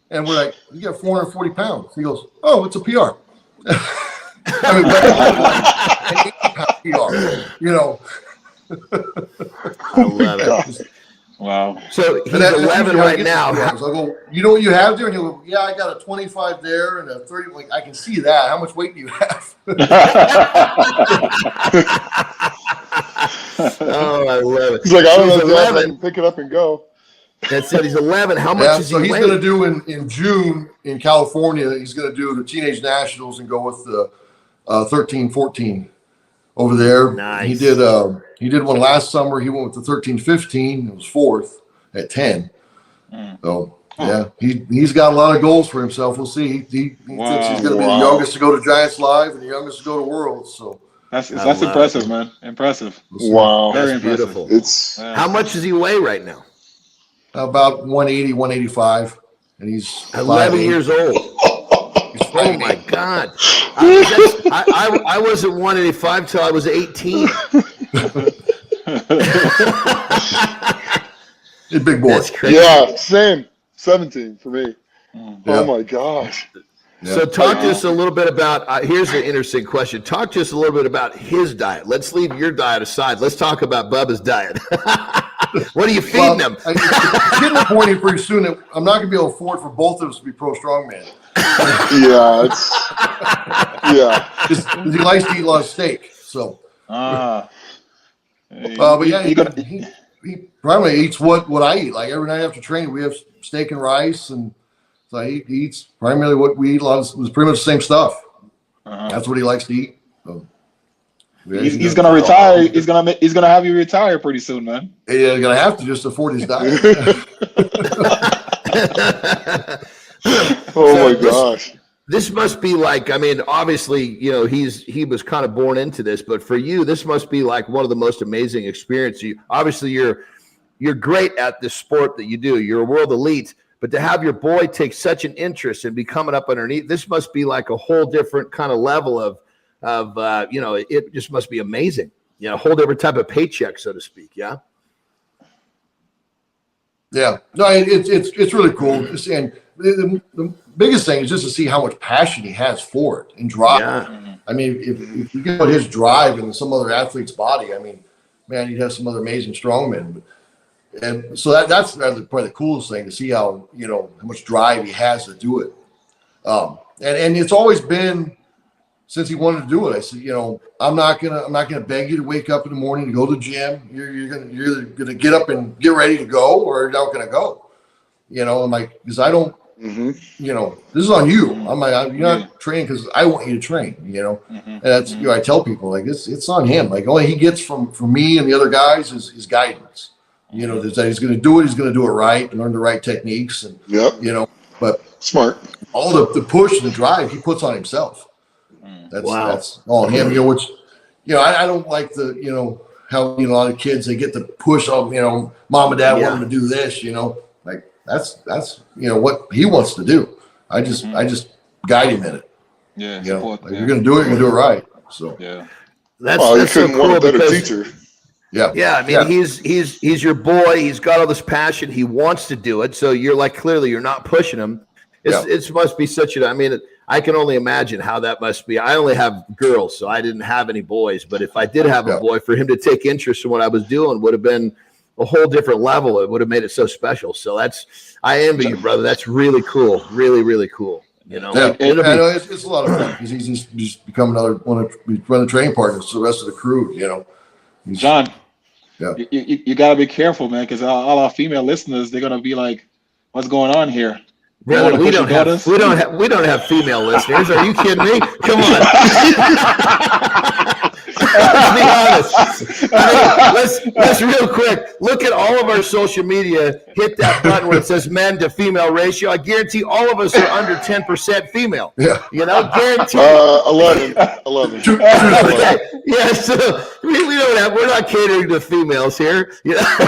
And we're like, you got 440 pounds. He goes, oh, it's a PR. I mean,
I love it.
Wow.
So he's 11 right now.
So I go, you know what you have there? And he'll go, yeah, I got a 25 there and a 30. Like, I can see that. How much weight do you have?
Oh, I love it.
He's like, I don't know, 11. I can pick it up and go.
That's it. He's 11. How much is he
he's
weight?
going to do in June in California. He's going to do the Teenage Nationals and go with the 13-14 over there.
Nice.
He did one last summer. He went with the 13-15. It was 4th at 10. So he's got a lot of goals for himself. We'll see. He thinks he's going to be the youngest to go to Giants Live and the youngest to go to Worlds. So
that's impressive, man. Impressive.
Wow,
very
that's
impressive.
Beautiful.
It's
how much does he weigh right now?
About 180, 185, and he's
11 years old. Oh my God! I wasn't 185 till I was 18.
He's a big boy.
That's crazy.
Yeah, same. 17 for me. Oh my gosh.
So talk to us a little bit about, here's an interesting question. Talk to us a little bit about his diet. Let's leave your diet aside. Let's talk about Bubba's diet. What are you feeding him?
It's getting to the point here pretty soon that I'm not going to be able to afford for both of us to be pro strongman. Because he likes to eat a lot of steak. So. But yeah, he primarily eats what I eat. Like every night after training, we have steak and rice, and so he eats primarily what we eat. It's pretty much the same stuff. That's what he likes to eat. So,
he's gonna retire. He's gonna have you retire pretty soon, man.
Yeah, he's gonna have to just afford his diet.
Oh my gosh.
This must be like, I mean, obviously, he was kind of born into this, but for you, this must be like one of the most amazing experiences. Obviously, you're great at this sport that you do. You're a world elite, but to have your boy take such an interest in becoming up underneath, this must be like a whole different kind of level of it just must be amazing. A whole different type of paycheck, so to speak. Yeah.
Yeah. No, it's really cool. And the biggest thing is just to see how much passion he has for it and drive. Yeah. I mean, if you get his drive in some other athlete's body, I mean, man, he'd have some other amazing strongmen. And so that's probably the coolest thing to see how much drive he has to do it. And it's always been since he wanted to do it. I said, I'm not gonna beg you to wake up in the morning to go to the gym. You're either gonna get up and get ready to go, or you're not gonna go. I'm like, because I don't you know, this is on you. You're not training because I want you to train, you know. And that's, you know, I tell people like it's on him. Like all he gets from me and the other guys is guidance. You know, that he's going to do it. He's going to do it right and learn the right techniques. And you know, but
smart.
All the push and the drive he puts on himself. That's all him. You know, which, you know, I don't like the, you know, how, you know, a lot of kids, they get the push of, you know, mom and dad want them to do this, you know, like that's, you know, what he wants to do. I just guide him in it.
Yeah.
You know, like, you're going to do it, you're going to do it right. So,
that's
you couldn't
so
want
cool
a better
because,
teacher.
Yeah. I mean, he's your boy. He's got all this passion. He wants to do it. So you're like, clearly you're not pushing him. It must be such I mean, I can only imagine how that must be. I only have girls, so I didn't have any boys. But if I did have a boy, for him to take interest in what I was doing would have been a whole different level. It would have made it so special. So I envy you, brother. That's really cool. Really, really cool. You know,
I know it's a lot of fun because he's become another one of the training partners to the rest of the crew. You know,
John. You got to be careful, man, because all our female listeners, they're gonna be like, "What's going on here?"
Brother, we don't have female listeners. Are you kidding me? Come on. Let's be honest. I mean, let's real quick look at all of our social media. Hit that button where it says men to female ratio. I guarantee all of us are under 10% female.
Yeah.
You know, guarantee.
11.
Okay. Yeah. So we don't have. We're not catering to females here. You know?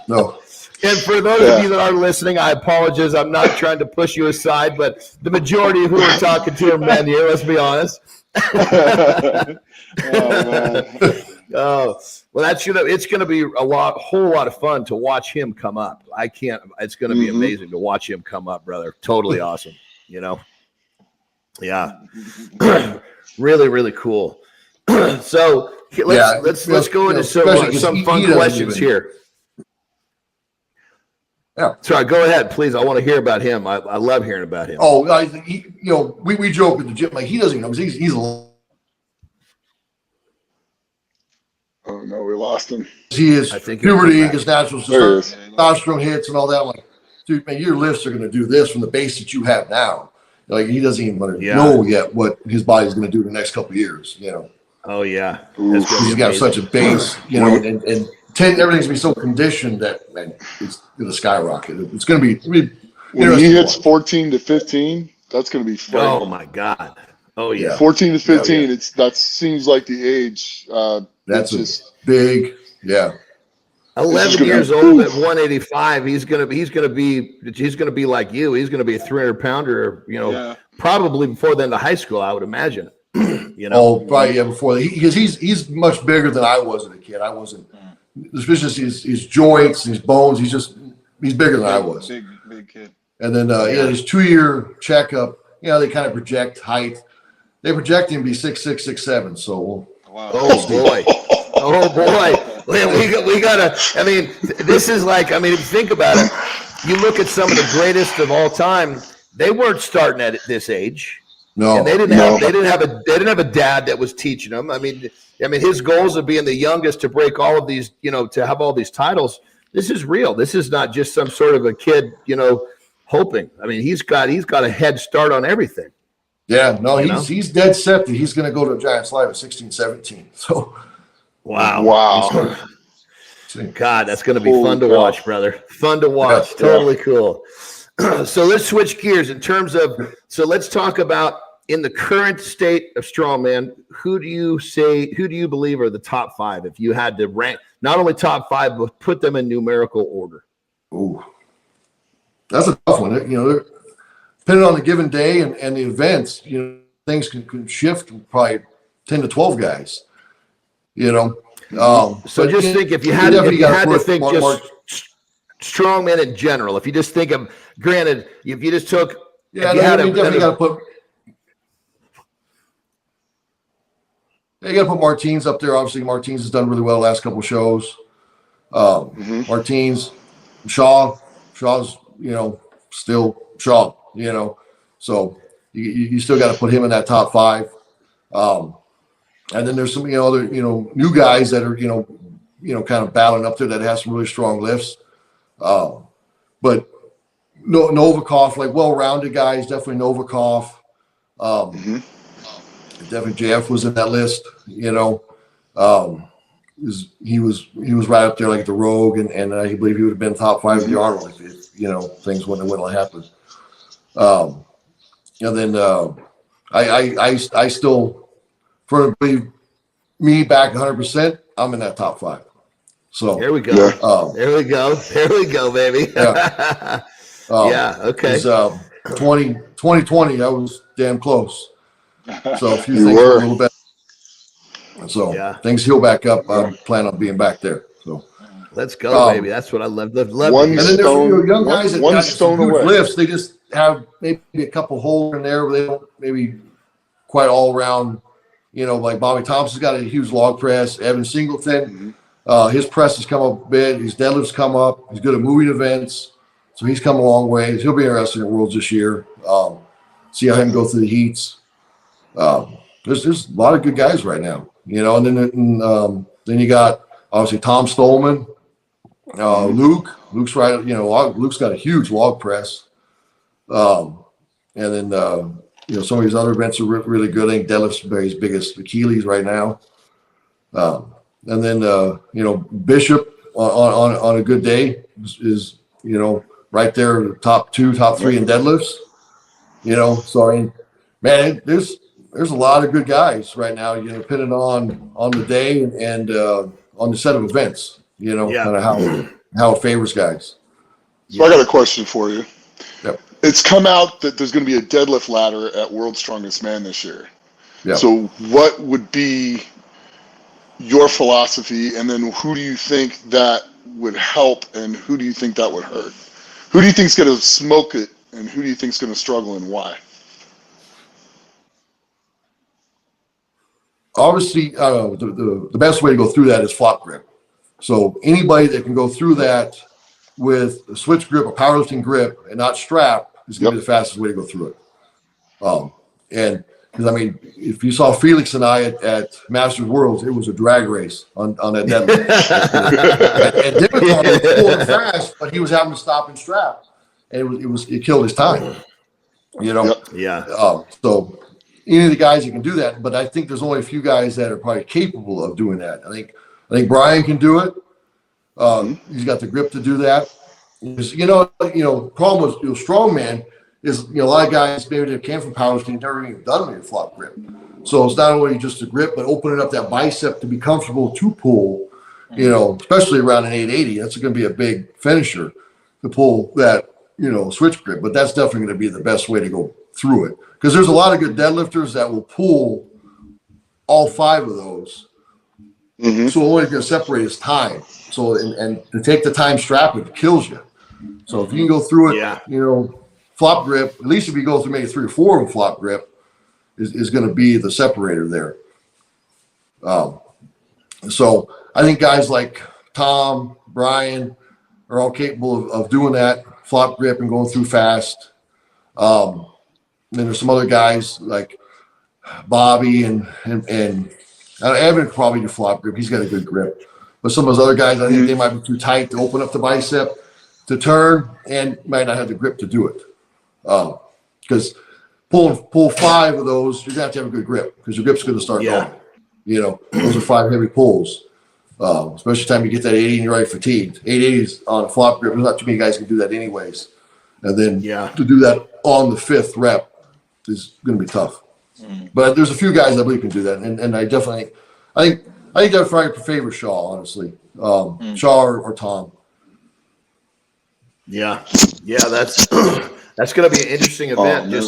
No.
And for those of you that are listening, I apologize. I'm not trying to push you aside, but the majority of who we're talking to are men here. Let's be honest. Well, it's going to be whole lot of fun to watch him come up. It's going to be amazing to watch him come up, brother. Totally awesome. You know? Yeah. Really, really cool. So let's go into some fun questions here.
Yeah.
Sorry, go ahead, please. I want to hear about him. I love hearing about him.
Oh, you know, we joke at the gym, like he doesn't know because he's a.
Oh no, we lost him.
He is puberty, his natural testosterone hits and all that. I'm like, dude, man, your lifts are going to do this from the base that you have now. Like he doesn't even know yet what his body's going to do in the next couple of years. You know.
Oh yeah,
he's got such a base, you know, and everything's gonna be so conditioned that, man, it's gonna skyrocket. It's gonna be
when he hits 14 to 15, that's gonna be fun.
Oh my god. Oh yeah.
14 to 15, that seems like the age.
That's just big. Yeah.
11 years old at 185. He's gonna be like you. He's gonna be a 300-pounder. You know, probably before the end of high school, I would imagine. You know.
Oh, probably before because he's much bigger than I was as a kid. I wasn't. Especially his joints, his bones. He's bigger than I was.
Big kid.
And then his 2-year checkup. You know, they kind of project height. They project him to be 6'6", 6'7". So.
Wow.
Oh boy. Oh boy. We gotta. I mean, this is like. I mean, if you think about it, you look at some of the greatest of all time. They weren't starting at this age.
No,
and they didn't have a dad that was teaching them. I mean, his goals of being the youngest to break all of these, you know, to have all these titles. This is real. This is not just some sort of a kid, you know, hoping. I mean, he's got a head start on everything.
Yeah, no, he's dead set that he's going to go to Giants Live at 16, 17. So,
wow. God, that's going to be fun to watch, brother. Fun to watch. Yeah, totally cool. So let's switch gears in terms of. So let's talk about. In the current state of strongman, who do you believe are the top 5? If you had to rank, not only top 5, but put them in numerical order.
Ooh, that's a tough one. You know, depending on the given day and the events, you know, things can shift from probably 10 to 12 guys. You know,
so just think if you had to think just strongman in general. If you just think of, granted, if you just took,
you definitely got to put. You got to put Martins up there. Obviously, Martins has done really well the last couple of shows. Martins, Shaw's, you know, still Shaw, you know. So you still got to put him in that top 5. And then there's some, you know, other, you know, new guys that are, you know, kind of battling up there that have some really strong lifts. But Novikov, like well-rounded guys, definitely Novikov. Definitely JF was in that list, you know. He was right up there like the Rogue, and I believe he would have been top 5 of the Arnold if you know, things wouldn't have happened. And then I still, for me back 100%, I'm in that top 5. So
there we go. There we go, baby.
Yeah.
Yeah. Okay.
2020, I was damn close. So a few things were a little better. So things heal back up. I plan on being back there. So
let's go, baby. That's what I love.
One
and then there's young guys that got
stone
some
away.
lifts. They just have maybe a couple holes in there, but they don't maybe quite all around. You know, like Bobby Thompson's got a huge log press. Evan Singleton, his press has come up a bit. His deadlifts come up. He's good at moving events, so he's come a long way. He'll be interested in Worlds this year. See how him go through the heats. There's a lot of good guys right now, you know. And then you got obviously Tom Stolman, Luke's right. You know, Luke's got a huge log press, and then you know, some of these other events are really good. I think deadlift's his biggest Achilles right now, and then you know, Bishop on a good day is you know, right there, top 2, top 3 in deadlifts. You know, so I mean, man, there's a lot of good guys right now, you know, depending on the day and on the set of events, you know, kind of how it favors guys.
So I got a question for you.
Yep.
It's come out that there's going to be a deadlift ladder at World's Strongest Man this year.
Yep.
So what would be your philosophy, and then who do you think that would help, and who do you think that would hurt? Who do you think is going to smoke it, and who do you think is going to struggle, and why?
Obviously, the best way to go through that is flop grip. So anybody that can go through that with a switch grip, a powerlifting grip, and not strap is going to be the fastest way to go through it. And because I mean, if you saw Felix and I at Masters Worlds, it was a drag race on that deadlift. and Dick was pulling fast, but he was having to stop and strap, and it killed his time. You know. So any of the guys that can do that, but I think there's only a few guys that are probably capable of doing that. I think Brian can do it. He's got the grip to do that. You know, problem with Strongman is, you know, a lot of guys maybe that came from powerlifting never even done a flop grip. So it's not only just a grip, but opening up that bicep to be comfortable to pull, you know, especially around an 880. That's going to be a big finisher to pull that, you know, switch grip. But that's definitely going to be the best way to go through it. Because there's a lot of good deadlifters that will pull all 5 of those. So only going to separate is time. So and to take the time strap, it kills you. So if you can go through it, you know, flop grip, at least if you go through maybe 3 or 4 of flop grip, is going to be the separator there. So I think guys like Tom, Brian are all capable of doing that flop grip and going through fast. And then there's some other guys like Bobby and Evan could probably do flop grip. He's got a good grip. But some of those other guys, I think they might be too tight to open up the bicep to turn and might not have the grip to do it. Because pull 5 of those, you're going to have a good grip because your grip's going to start going. You know, those are 5 heavy pulls. Especially the time you get that 80 and you're already fatigued. 880s on a flop grip, there's not too many guys can do that anyways. And then to do that on the 5th rep is going to be tough. But there's a few guys I believe can do that. And I definitely, I think that probably favors Shaw, honestly. Shaw or Tom.
Yeah, that's that's going to be an interesting event.
I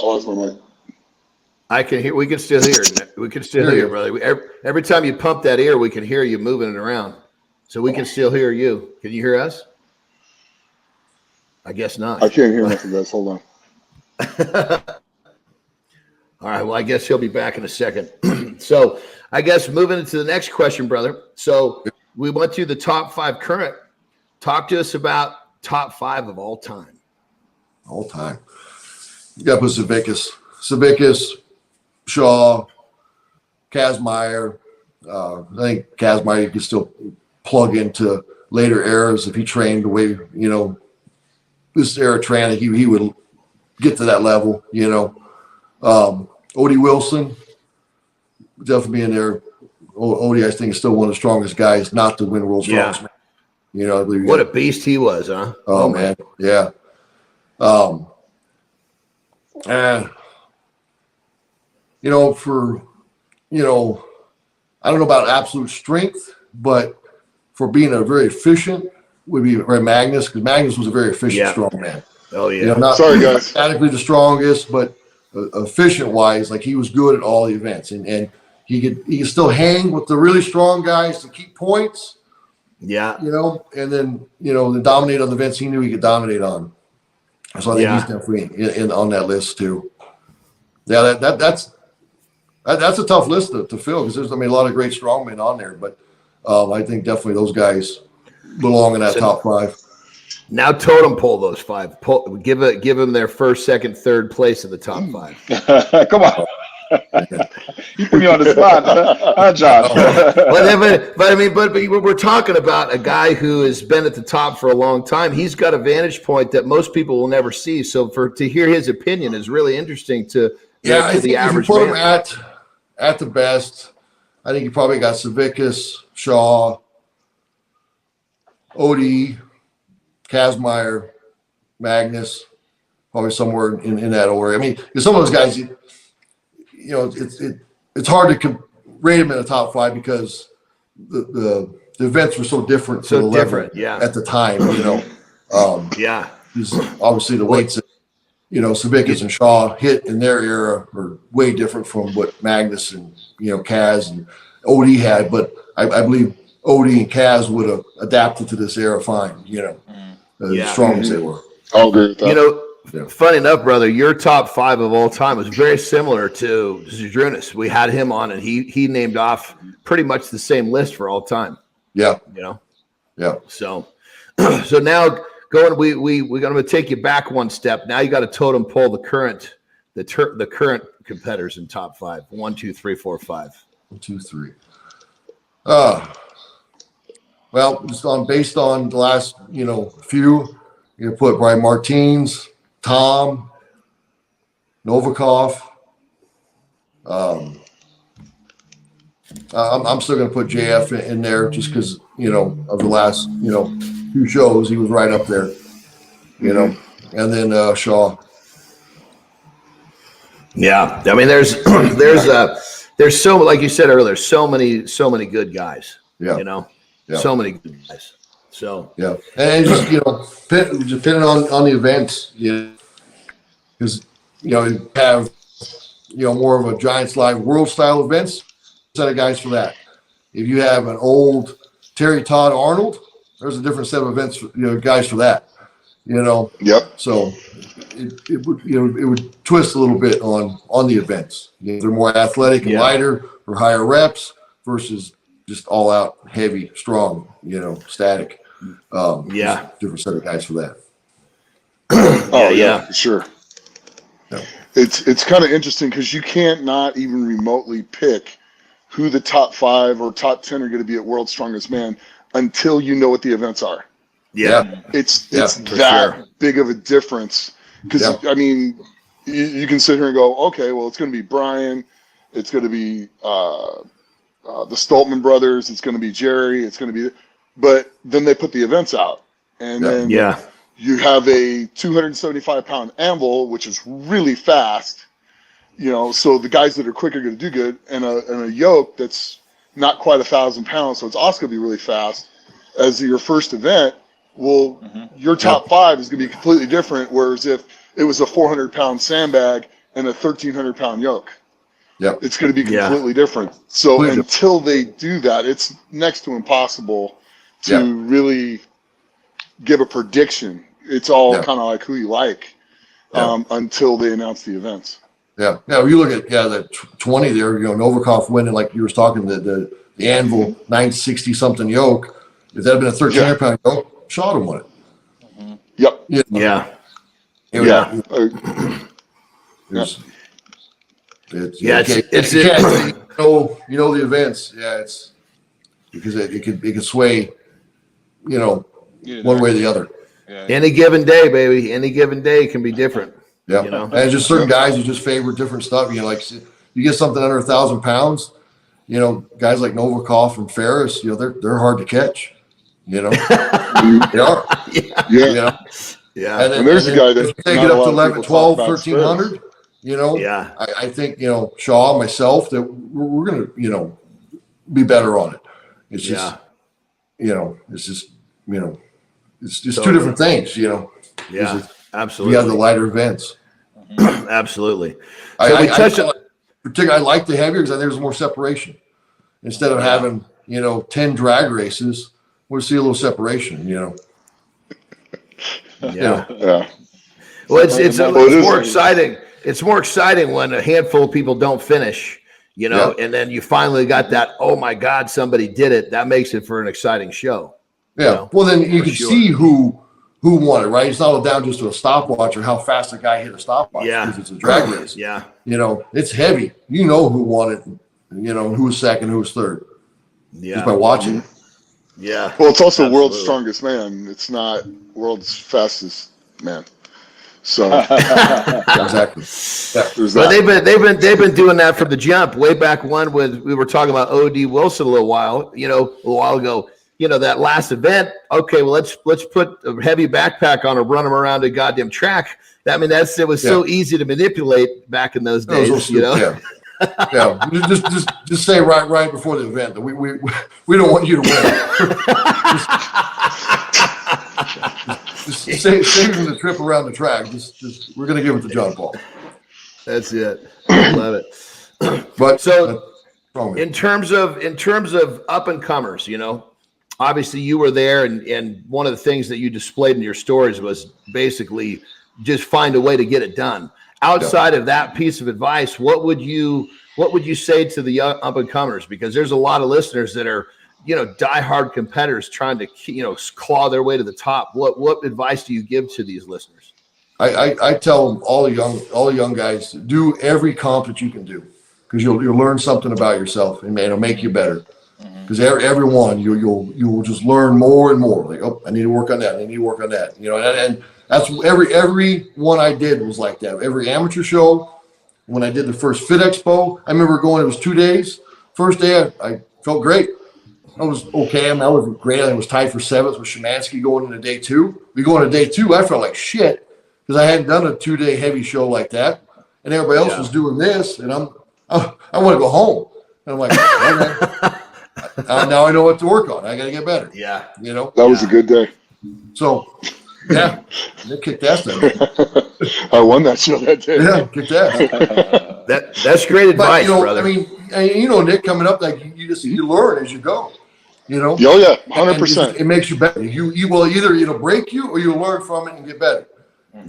lost my mic.
I can hear. We can still hear. We can still hear, brother. Every time you pump that ear, we can hear you moving it around. So we can still hear you. Can you hear us? I guess not.
I can't hear nothing, guys. Hold on.
All right. Well, I guess he'll be back in a second. So I guess moving into the next question, brother. So we went through the top 5 current. Talk to us about top 5 of all time.
All time. You got to put Savickas, Shaw, Kazmaier. I think Kazmaier could still plug into later eras if he trained the way, you know, this era training, he would get to that level, you know. Odie Wilson, definitely being there. Odie, I think, is still one of the strongest guys not to win World Strongest Man. You know, I believe
what a beast he was, huh?
Oh man, yeah. And you know, I don't know about absolute strength, but for being a very efficient would be Magnus, because Magnus was a very efficient strong man.
Oh yeah.
You know, not
Sorry, guys.
statically the strongest, but efficient wise, like he was good at all the events, and he could still hang with the really strong guys to keep points.
Yeah.
You know, and then to dominate on the events he knew he could dominate on. So I think he's definitely in on that list too. Yeah, that's a tough list to fill, because there's a lot of great strongmen on there, but I think definitely those guys belong in that top 5.
Now totem pole those 5. Give them their first, second, third place in the top 5.
Come on. You put me on the spot, huh, John?
but we're talking about a guy who has been at the top for a long time. He's got a vantage point that most people will never see. So to hear his opinion is really interesting to
I think
the average
if you put
man.
him at the best, I think you probably got Savickas, Shaw, Odie, Kazmaier, Magnus, probably somewhere in that order. I mean, because some of those guys, it's hard to rate them in the top 5 because the events were so different.
So different,
at the time, because obviously the weights that, Savickas and Shaw hit in their era are way different from what Magnus and, Kaz and Odie had. But I believe Odie and Kaz would have adapted to this era fine, as strong as they were.
I'll agree with that.
Funny enough, brother, your top 5 of all time was very similar to Zydrunas. We had him on, and he named off pretty much the same list for all time.
Yeah.
Yeah. So now we're going to take you back one step. Now you got to totem pole the current competitors in top 5. 1, 2, 3, 4, 5.
1, 2, 3. Well, just based on the last few, you put Brian Martins, Tom, Novikov. I'm still going to put JF in there just because of the last few shows he was right up there, and then Shaw. Yeah,
I mean there's so, like you said earlier, so many good guys. So many good guys. So
and just depending on the events, because you have more of a Giants Live World style events, set of guys for that. If you have an old Terry Todd Arnold, there's a different set of events, guys for that.
Yep.
So it would twist a little bit on the events. They're more athletic and lighter or higher reps versus just all out heavy, strong, static. Different set of guys for that.
For sure.
Yeah.
It's kind of interesting because you can't not even remotely pick who the top 5 or top 10 are going to be at World's Strongest Man until you know what the events are.
Yeah.
It's that big of a difference because I mean you can sit here and go, okay, well it's going to be Brian, it's going to be the Stoltman brothers, it's going to be Jerry, it's going to be, but then they put the events out, and then you have a 275-pound anvil, which is really fast, so the guys that are quick are going to do good, and a yoke that's not quite 1,000 pounds, so it's also going to be really fast. As your first event, well, your top 5 is going to be completely different, whereas if it was a 400-pound sandbag and a 1,300-pound yoke, it's going to be completely different. So until they do that, it's next to impossible to really give a prediction. It's all kind of like who you like until they announce the events.
Yeah. Now, if you look at the 20 there, Novikov winning, like you were talking, the anvil 960 something yoke. If that had been a 1,300-pound yoke, Shaw would have won it.
Yep.
It's the events. Yeah, it's because it could sway, one way or the other.
Any given day, baby. Any given day can be different.
Yeah.
You know?
And just certain guys who just favor different stuff. You know, like you get something under 1,000 pounds, you know, guys like Novikov and Ferris, you know, they're hard to catch. You know, they are.
Yeah.
You know?
Yeah. And there's a guy that
take it up to 11, 12, 1,300. You know, I think, you know, Shaw, myself, that we're going to, you know, be better on it. It's just, you know, it's just, you know, it's just two different things, you know.
Yeah, absolutely.
You have the lighter events.
Absolutely. So
I like the heavier because there's more separation. Instead of having, you know, 10 drag races, we'll see a little separation, you know.
Yeah. Well, it's more exciting. It's more exciting when a handful of people don't finish, you know, and then you finally got that, oh my God, somebody did it. That makes it for an exciting show.
Yeah. You know, well, then you can see who won it, right? It's not all down just to a stopwatch or how fast a guy hit a stopwatch because it's a drag race.
Yeah.
You know, it's heavy. You know who won it, you know, who was second, who was third. Yeah. Just by watching it.
Yeah.
Well, it's also world's strongest man. It's not world's fastest man. So
exactly.
But they've been doing that from the jump way back when we were talking about O.D. Wilson a little while ago. You know, that last event. Okay, well let's put a heavy backpack on and run him around a goddamn track. I mean, it was so easy to manipulate back in those days. You know.
Yeah, just say right before the event that we don't want you to win. just saving the trip around the track. Just we're gonna give it to John Paul.
That's it. I love it.
But
so in terms of up and comers, you know, obviously you were there, and one of the things that you displayed in your stories was basically just find a way to get it done. Outside of that piece of advice, what would you say to the young up and comers? Because there's a lot of listeners that are, you know, diehard competitors trying to, you know, claw their way to the top. What advice do you give to these listeners?
I tell them, all the young guys, do every comp that you can do, because you'll learn something about yourself, and it'll make you better. Because everyone you'll just learn more and more. Like, oh, I need to work on that. I need to work on that. You know, and that's every one I did was like that. Every amateur show, when I did the first Fit Expo, I remember going. It was 2 days. First day, I felt great. I was okay. I mean, I wasn't great. I was tied for 7th with Szymanski going into day 2. We go into day 2, I felt like shit because I hadn't done a 2-day heavy show like that, and everybody else was doing this, and I want to go home. And I'm like, okay. Now I know what to work on. I got to get better.
Yeah,
you know,
that was a good day.
So. Yeah, they kicked ass that.
I won that show that day.
Yeah, kicked ass.
That's great advice,
you know,
brother.
I mean, you know, Nick, coming up, like you learn as you go. You know.
Oh yeah, 100%.
It makes you better. You will either it'll break you or you'll learn from it and get better.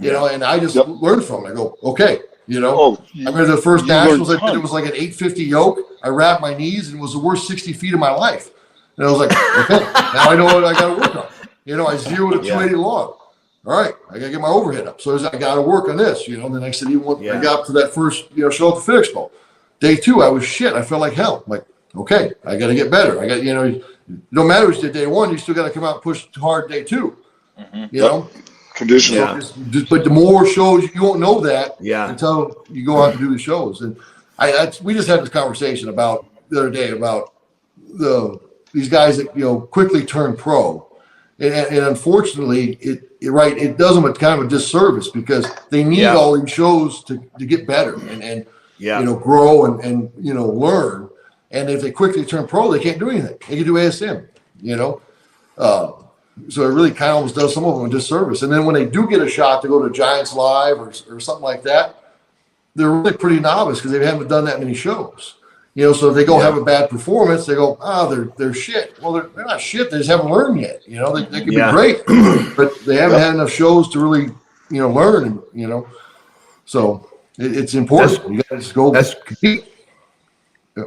You know, and I just learned from it. I go, okay. You know, I remember the first nationals I did. It was like an 850 yoke. I wrapped my knees and it was the worst 60 feet of my life. And I was like, okay, now I know what I got to work on. You know, I zeroed at 280 long. All right, I got to get my overhead up. So I got to work on this, you know. And then I said, I got up to that first, you know, show at the Fit Expo. Day 2, I was shit. I felt like hell. I'm like, okay, I got to get better. I got, you know, no matter what you did day 1, you still got to come out and push hard day 2. You know,
conditioning.
But the more shows, you won't know that until you go out and do the shows. And we just had this conversation about the other day about these guys that, you know, quickly turn pro. And unfortunately, it does them a kind of a disservice because they need all these shows to get better and you know, grow and you know, learn. And if they quickly turn pro, they can't do anything. They can do ASM, you know. So it really kind of almost does some of them a disservice. And then when they do get a shot to go to Giants Live or something like that, they're really pretty novice because they haven't done that many shows. You know, so if they go have a bad performance, they go, they're shit. Well, they're not shit. They just haven't learned yet. You know, they could be great, but they haven't had enough shows to really, you know, learn. You know, so it's important. You got to just go compete.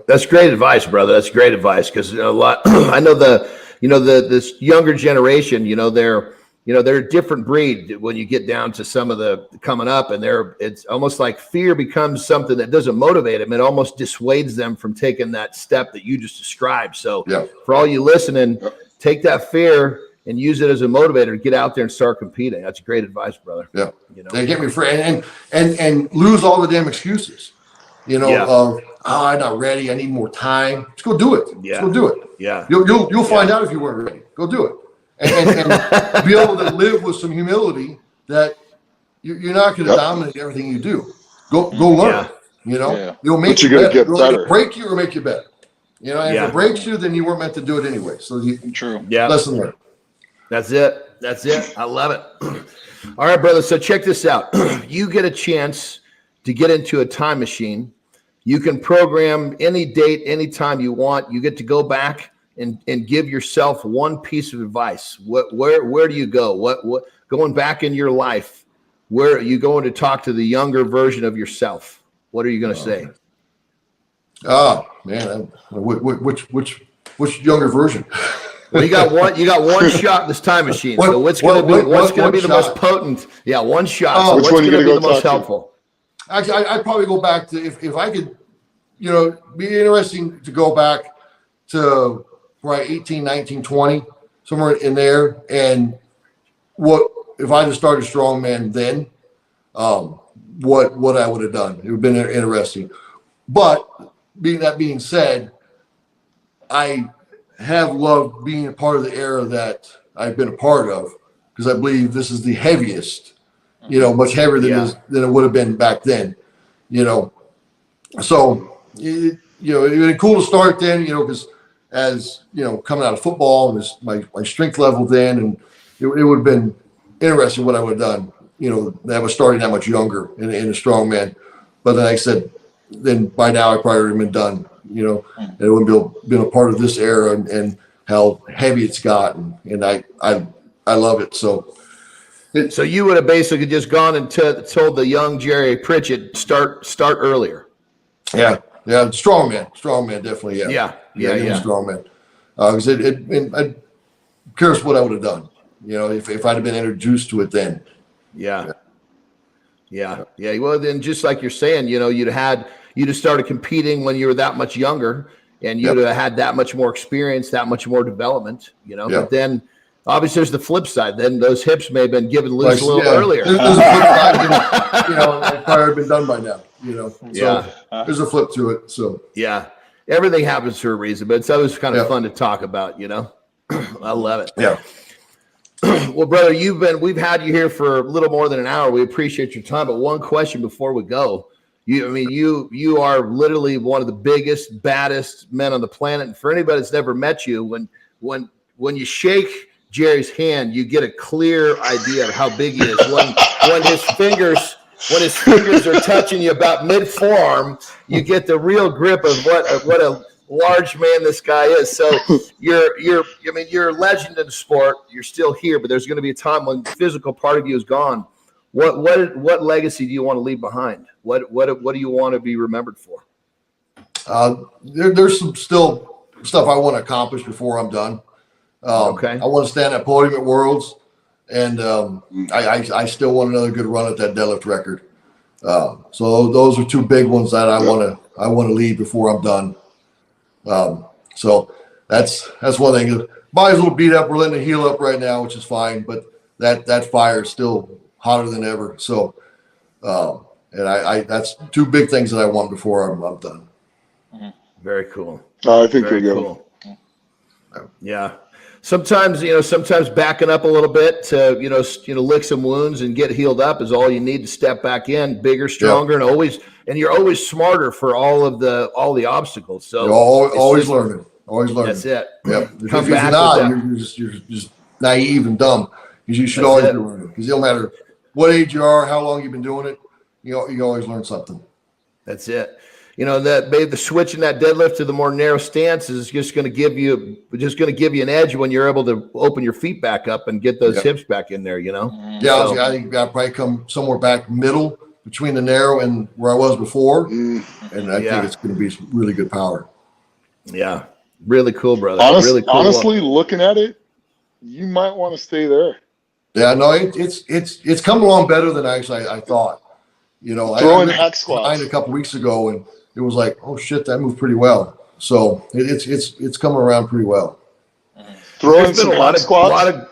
That's great advice, brother. That's great advice because a lot. I know this younger generation. You know, they're a different breed when you get down to some of the coming up, and it's almost like fear becomes something that doesn't motivate them. It almost dissuades them from taking that step that you just described. So for all you listening, take that fear and use it as a motivator to get out there and start competing. That's great advice, brother.
Yeah.
You know,
they get me free and lose all the damn excuses, of, I'm not ready. I need more time. Just go do it.
Yeah.
Just go do it.
Yeah.
You'll find out if you weren't ready. Go do it. And be able to live with some humility that you're not going to dominate everything you do. Go learn. You'll make you better. It'll break you or make you better. And if it breaks you, then you weren't meant to do it anyway. So
true.
Yeah.
Lesson learned.
That's it. I love it. All right, brother. So check this out. You get a chance to get into a time machine. You can program any date, anytime you want. You get to go back and give yourself one piece of advice. Where do you go? What going back in your life? Where are you going to talk to the younger version of yourself? What are you going to say?
Oh man, which younger version?
Well, you got one shot in this time machine. So what's going to be the most potent? Yeah, one shot. So what's going to be the most helpful?
Actually, I'd probably go back to if I could, be interesting to go back to right 18, 19, 20, somewhere in there. And what if I just started Strongman then? What I would have done? It would have been interesting. But being said, I have loved being a part of the era that I've been a part of because I believe this is the heaviest, much heavier than it would have been back then, So, it would be cool to start then, because as, coming out of football and my strength level then, and it would have been interesting what I would have done, that was starting that much younger in a strongman. But then like I said, then by now I probably would have been done, and it wouldn't have been a part of this era and how heavy it's gotten. And I love it. So
you would have basically just gone and told the young Jerry Pritchett start earlier.
Yeah. Strongman, definitely. Yeah. Strongman. Because I'm curious what I would have done, if I'd have been introduced to it then.
Yeah. Well, then just like you're saying, you'd have started competing when you were that much younger, and you'd have had that much more experience, that much more development, But then, obviously, there's the flip side. Then those hips may have been given loose a little earlier.
There's a flip side, it probably been done by now, So there's a flip to it. So
everything happens for a reason, but it's always kind of fun to talk about, I love it.
Yeah.
Well, brother, we've had you here for a little more than an hour. We appreciate your time. But one question before we go. You are literally one of the biggest, baddest men on the planet. And for anybody that's never met you, when you shake Jerry's hand, you get a clear idea of how big he is. When his fingers are touching you about mid-forearm, you get the real grip of what a large man this guy is. So you're a legend in the sport. You're still here, but there's going to be a time when the physical part of you is gone. What legacy do you want to leave behind? What do you want to be remembered for?
There's some still stuff I want to accomplish before I'm done.
Okay.
I want to stand at podium at Worlds, and I still want another good run at that deadlift record. So those are two big ones that I want to leave before I'm done. So that's one thing. Body's a little beat up. We're letting it heal up right now, which is fine. But that fire is still hotter than ever. So, and I that's two big things that I want before I'm done.
Very cool.
I think
Very
you're
cool. Yeah. Sometimes backing up a little bit to, lick some wounds and get healed up is all you need to step back in, bigger, stronger, and you're always smarter for all the obstacles. So
you're always learning.
That's it.
Yep. If you're not, you're just naive and dumb. You should always be learning, because it don't matter what age you are, how long you've been doing it, you always learn something.
That's it. That maybe the switch in that deadlift to the more narrow stance is just going to give you an edge when you're able to open your feet back up and get those hips back in there.
Yeah, so, I think I'll probably come somewhere back middle between the narrow and where I was before, and I think it's going to be some really good power.
Yeah, really cool, brother.
Really cool. Honestly, looking at it, you might want to stay there.
Yeah, no, it's come along better than I thought.
Throwing hack squats
a couple weeks ago, and it was like, oh shit, that moved pretty well. So it's coming around pretty well.
Throwing some hack squats.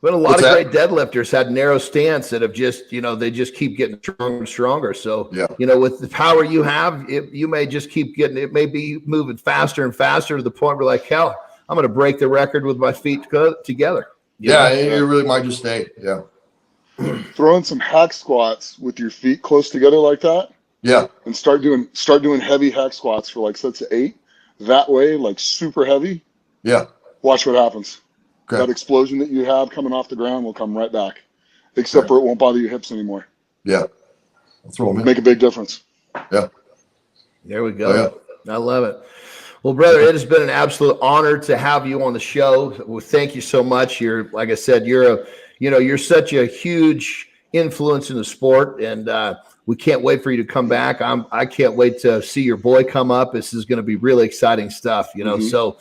But a lot of great deadlifters had narrow stance that have just, they just keep getting stronger and stronger. So, with the power you have, you may just keep it may be moving faster and faster to the point where like, hell, I'm going to break the record with my feet together.
It really might just stay. Yeah.
Throwing some hack squats with your feet close together like that.
Yeah.
And start doing heavy hack squats for like sets of 8. That way, like super heavy.
Yeah.
Watch what happens.
Okay.
That explosion that you have coming off the ground will come right back, except for it won't bother your hips anymore.
Yeah. I'll throw them in.
Make a big difference.
Yeah.
There we go. Oh, yeah. I love it. Well, brother, it has been an absolute honor to have you on the show. Well, thank you so much. Like I said, you're such a huge influence in the sport, and we can't wait for you to come back. I can't wait to see your boy come up. This is going to be really exciting stuff, So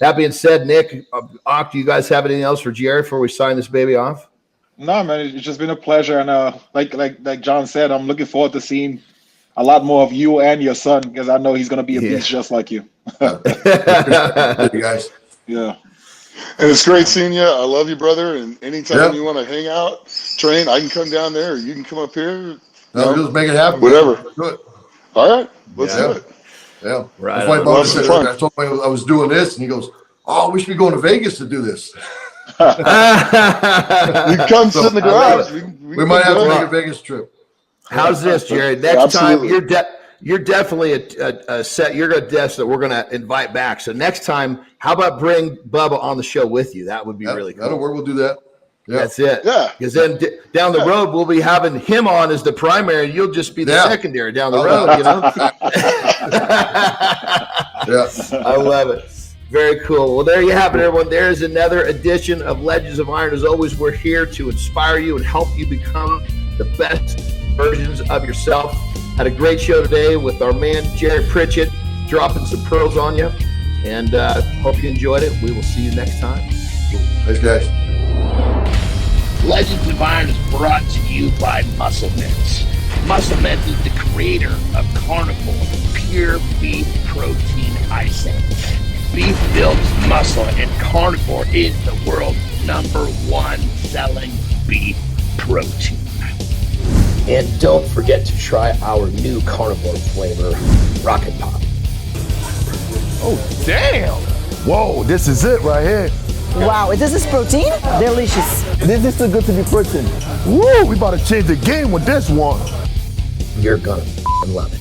that being said, Nick, do you guys have anything else for Jerry before we sign this baby off?
No, man, it's just been a pleasure. And like John said, I'm looking forward to seeing a lot more of you and your son, because I know he's going to be a beast just like you.
Thank you guys.
Yeah.
And it's great seeing you. I love you, brother. And anytime you want to hang out, train, I can come down there, or you can come up here.
No, just make it happen.
Whatever.
Good.
All right. Let's do it.
Yeah.
Right.
That's why Bob said, I told him I was doing this, and he goes, "Oh, we should be going to Vegas to do this."
You come sit in the garage.
We might have to make a Vegas trip.
How's this, Jerry? Next time you're definitely a set. You're a guest that we're going to invite back. So next time, how about bring Bubba on the show with you? That would be really cool.
That'll work. We'll do that. Yeah.
That's it.
Yeah.
Because then down the road, we'll be having him on as the primary. You'll just be the secondary down the road,
Yeah.
I love it. Very cool. Well, there you have it, everyone. There's another edition of Legends of Iron. As always, we're here to inspire you and help you become the best versions of yourself. Had a great show today with our man, Jerry Pritchett, dropping some pearls on you. And hope you enjoyed it. We will see you next time.
Thanks, guys.
Legends of Iron is brought to you by Muscle Mints. Muscle Mints is the creator of Carnivore Pure Beef Protein Icing. Beef builds muscle, and Carnivore is the world's #1 selling beef protein. And don't forget to try our new Carnivore flavor, Rocket Pop.
Oh, damn. Whoa, this is it right here.
Wow, is this protein? Delicious.
This is too good to be protein. Woo, we about to change the game with this one.
You're gonna love it.